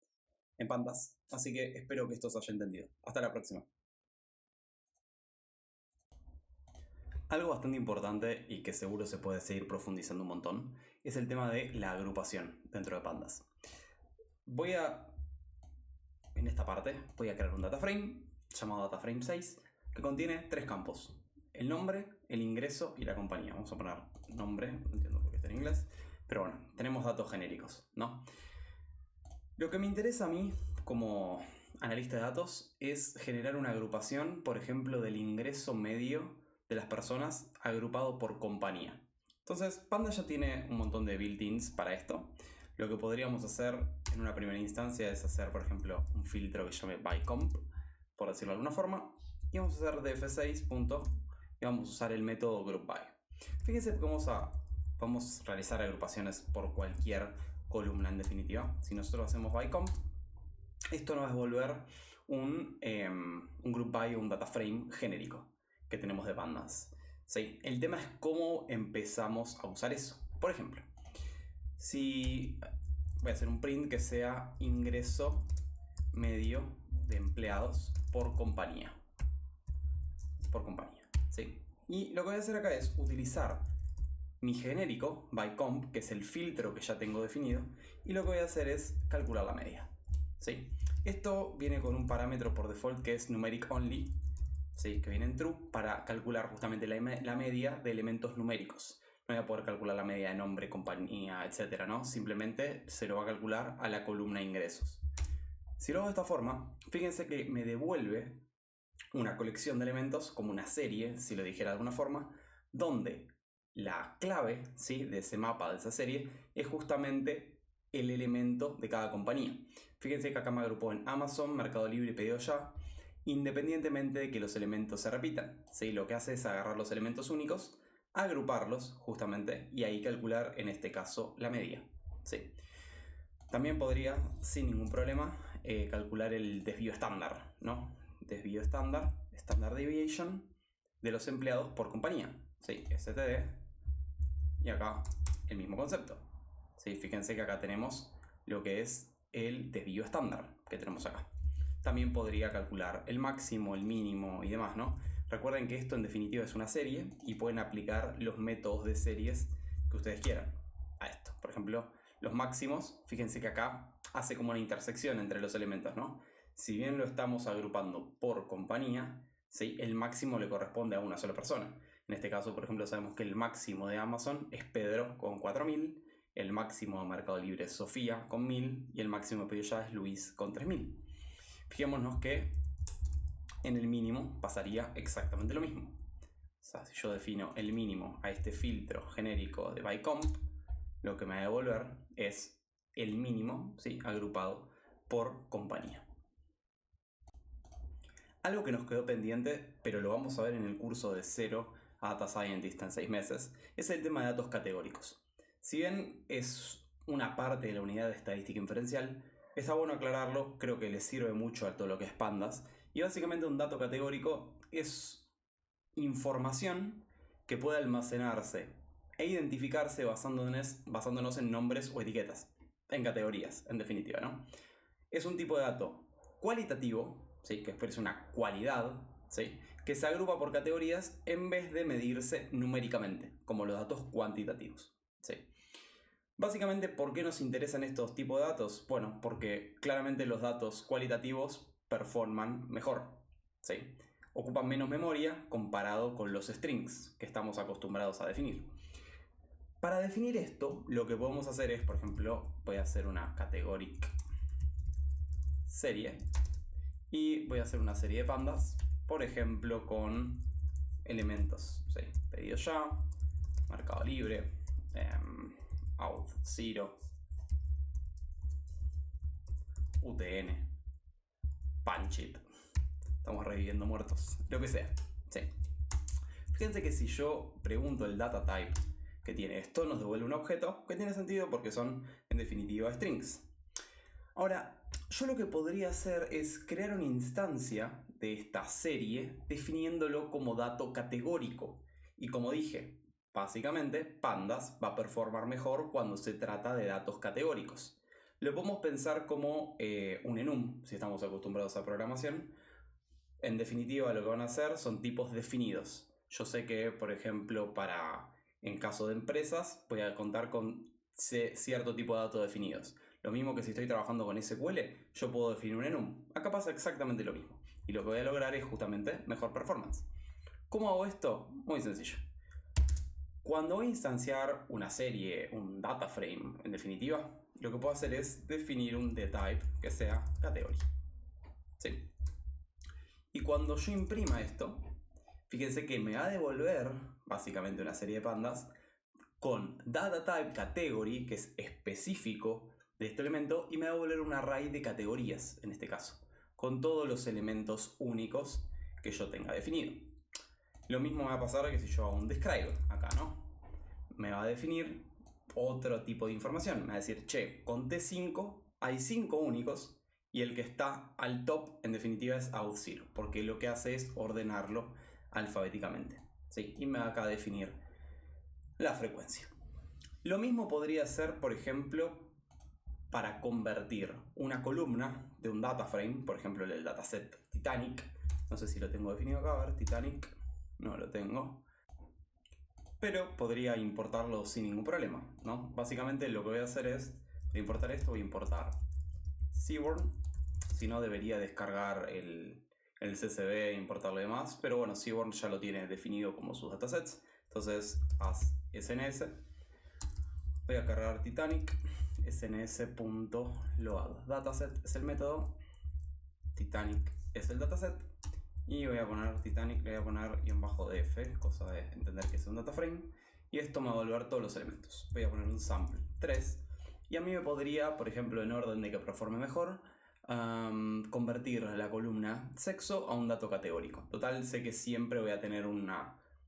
Pandas. Así que espero que esto se haya entendido. Hasta la próxima. Algo bastante importante y que seguro se puede seguir profundizando un montón es el tema de la agrupación dentro de Pandas. En esta parte, voy a crear un data frame llamado data frame 6 que contiene 3 campos: el nombre, el ingreso y la compañía. Vamos a poner nombre, no entiendo por qué está en inglés, pero bueno, tenemos datos genéricos, ¿no? Lo que me interesa a mí como analista de datos es generar una agrupación, por ejemplo, del ingreso medio de las personas agrupado por compañía. Entonces, Pandas ya tiene un montón de built-ins para esto. Lo que podríamos hacer en una primera instancia es hacer, por ejemplo, un filtro que se llame bycomp, por decirlo de alguna forma, y vamos a hacer df6. Y vamos a usar el método groupby. Fíjense que vamos a realizar agrupaciones por cualquier columna en definitiva. Si nosotros hacemos bycomp, esto nos va a devolver un groupby o un data frame genérico que tenemos de Pandas. ¿Sí? El tema es cómo empezamos a usar eso. Por ejemplo, si voy a hacer un print que sea ingreso medio de empleados por compañía. ¿Sí? Y lo que voy a hacer acá es utilizar mi genérico bycomp, que es el filtro que ya tengo definido, y lo que voy a hacer es calcular la media. ¿Sí? Esto viene con un parámetro por default que es numeric only, ¿sí? Que viene en true para calcular justamente la media de elementos numéricos. No voy a poder calcular la media de nombre, compañía, etc., ¿no? Simplemente se lo va a calcular a la columna ingresos. Si lo hago de esta forma, fíjense que me devuelve una colección de elementos como una serie, si lo dijera de alguna forma, donde la clave, ¿sí?, de ese mapa, de esa serie, es justamente el elemento de cada compañía. Fíjense que acá me agrupó en Amazon, Mercado Libre y Pedido Ya, independientemente de que los elementos se repitan. ¿Sí? Lo que hace es agarrar los elementos únicos, agruparlos justamente y ahí calcular en este caso la media. ¿Sí? También podría, sin ningún problema, calcular el desvío estándar, ¿no? Desvío estándar, standard deviation, de los empleados por compañía. ¿Sí? STD. Y acá el mismo concepto. ¿Sí? Fíjense que acá tenemos lo que es el desvío estándar que tenemos acá. También podría calcular el máximo, el mínimo y demás, ¿no? Recuerden que esto en definitiva es una serie y pueden aplicar los métodos de series que ustedes quieran a esto. Por ejemplo, los máximos, fíjense que acá hace como una intersección entre los elementos, ¿no? Si bien lo estamos agrupando por compañía, ¿sí?, el máximo le corresponde a una sola persona. En este caso, por ejemplo, sabemos que el máximo de Amazon es Pedro con 4000, el máximo de Mercado Libre es Sofía con 1000 y el máximo de Pedido Ya es Luis con 3000. Fijémonos que en el mínimo pasaría exactamente lo mismo. O sea, si yo defino el mínimo a este filtro genérico de bycomp, lo que me va a devolver es el mínimo, ¿sí?, agrupado por compañía. Algo que nos quedó pendiente, pero lo vamos a ver en el curso de 0 a Data Scientist en 6 meses, es el tema de datos categóricos. Si bien es una parte de la unidad de estadística inferencial, está bueno aclararlo, creo que les sirve mucho a todo lo que es Pandas, y básicamente un dato categórico es información que puede almacenarse e identificarse basándonos en nombres o etiquetas, en categorías, en definitiva, ¿no? Es un tipo de dato cualitativo, ¿sí?, que expresa una cualidad ¿sí? Que se agrupa por categorías en vez de medirse numéricamente, como los datos cuantitativos, ¿sí? Básicamente, ¿por qué nos interesan estos tipos de datos? Bueno, porque claramente los datos cualitativos performan mejor, ¿sí? Ocupan menos memoria comparado con los strings que estamos acostumbrados a definir. Para definir esto, lo que podemos hacer es, por ejemplo, voy a hacer una categoric serie y voy a hacer una serie de pandas, por ejemplo, con elementos, ¿sí? Pedido ya, mercado libre, out 0, UTN, Punchit, estamos reviviendo muertos, lo que sea, ¿sí? Fíjense que si yo pregunto el data type que tiene esto, nos devuelve un objeto que tiene sentido porque son en definitiva strings. Ahora, yo lo que podría hacer es crear una instancia de esta serie definiéndolo como dato categórico. Y como dije, básicamente pandas va a performar mejor cuando se trata de datos categóricos. Lo podemos pensar como un enum, si estamos acostumbrados a programación. En definitiva, lo que van a hacer son tipos definidos. Yo sé que, por ejemplo, en caso de empresas, voy a contar con cierto tipo de datos definidos. Lo mismo que si estoy trabajando con SQL, yo puedo definir un enum. Acá pasa exactamente lo mismo. Y lo que voy a lograr es justamente mejor performance. ¿Cómo hago esto? Muy sencillo. Cuando voy a instanciar una serie, un data frame, en definitiva, lo que puedo hacer es definir un dtype que sea category. ¿Sí? Y cuando yo imprima esto, fíjense que me va a devolver básicamente una serie de pandas con data type category, que es específico de este elemento, y me va a devolver un array de categorías en este caso, con todos los elementos únicos que yo tenga definido. Lo mismo me va a pasar que si yo hago un describe acá, ¿no? Me va a definir otro tipo de información. Me va a decir, che, conté 5, hay 5 únicos, y el que está al top, en definitiva, es out0, porque lo que hace es ordenarlo alfabéticamente, ¿sí? Y me va acá a definir la frecuencia. Lo mismo podría ser, por ejemplo, para convertir una columna de un data frame, por ejemplo, el dataset Titanic. No sé si lo tengo definido acá, a ver, Titanic, no lo tengo. Pero podría importarlo sin ningún problema, ¿no? Básicamente lo que voy a hacer es, para importar esto, voy a importar Seaborn. Si no, debería descargar el CSV e importar lo demás. Pero bueno, Seaborn ya lo tiene definido como sus datasets. Entonces, haz sns. Voy a cargar Titanic. sns.load. Dataset es el método. Titanic es el dataset. Y voy a poner Titanic, le voy a poner -df, cosa de entender que es un data frame. Y esto me va a devolver todos los elementos. Voy a poner un sample 3. Y a mí me podría, por ejemplo, en orden de que performe mejor, convertir la columna sexo a un dato categórico. Total, sé que siempre voy a tener un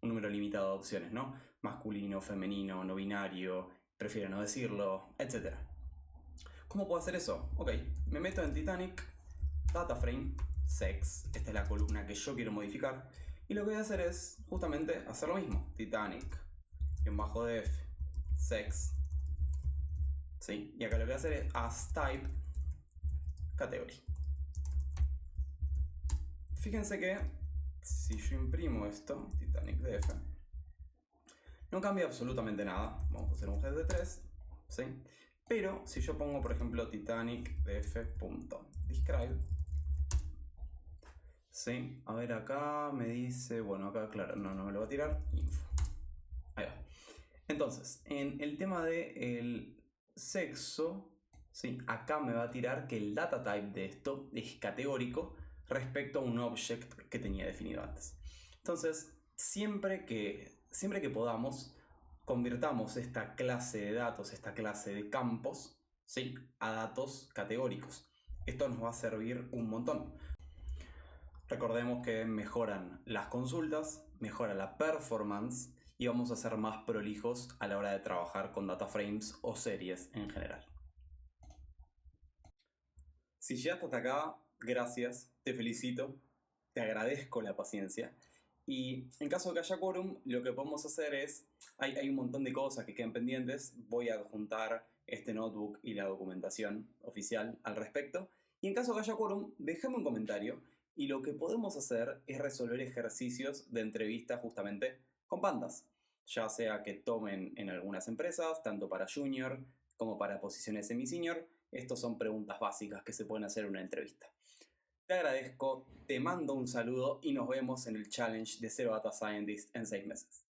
número limitado de opciones, ¿no? Masculino, femenino, no binario, prefiero no decirlo, etc. ¿Cómo puedo hacer eso? Ok, me meto en Titanic, data frame, sex, esta es la columna que yo quiero modificar, y lo que voy a hacer es justamente hacer lo mismo. Titanic, -def, sex, ¿sí? Y acá lo que voy a hacer es asType category. Fíjense que si yo imprimo esto, Titanic df, no cambia absolutamente nada. Vamos a hacer un head de 3, ¿sí? Pero si yo pongo, por ejemplo, Titanic df.describe, ¿sí? A ver, acá me dice, bueno, acá claro, no me lo va a tirar, info. Ahí va. Entonces, en el tema del sexo, ¿sí? Acá me va a tirar que el data type de esto es categórico respecto a un object que tenía definido antes. Entonces, siempre que podamos, convirtamos esta clase de datos, esta clase de campos, ¿sí? A datos categóricos. Esto nos va a servir un montón. Recordemos que mejoran las consultas, mejora la performance y vamos a ser más prolijos a la hora de trabajar con data frames o series en general. Si llegaste hasta acá, gracias, te felicito, te agradezco la paciencia. Y en caso de que haya quórum, lo que podemos hacer es, hay un montón de cosas que quedan pendientes, voy a adjuntar este notebook y la documentación oficial al respecto. Y en caso de que haya quórum, déjame un comentario y lo que podemos hacer es resolver ejercicios de entrevista justamente con pandas, ya sea que tomen en algunas empresas, tanto para junior como para posiciones semi-senior. Estas son preguntas básicas que se pueden hacer en una entrevista. Te agradezco, te mando un saludo y nos vemos en el challenge de Zero Data Scientist en 6 meses.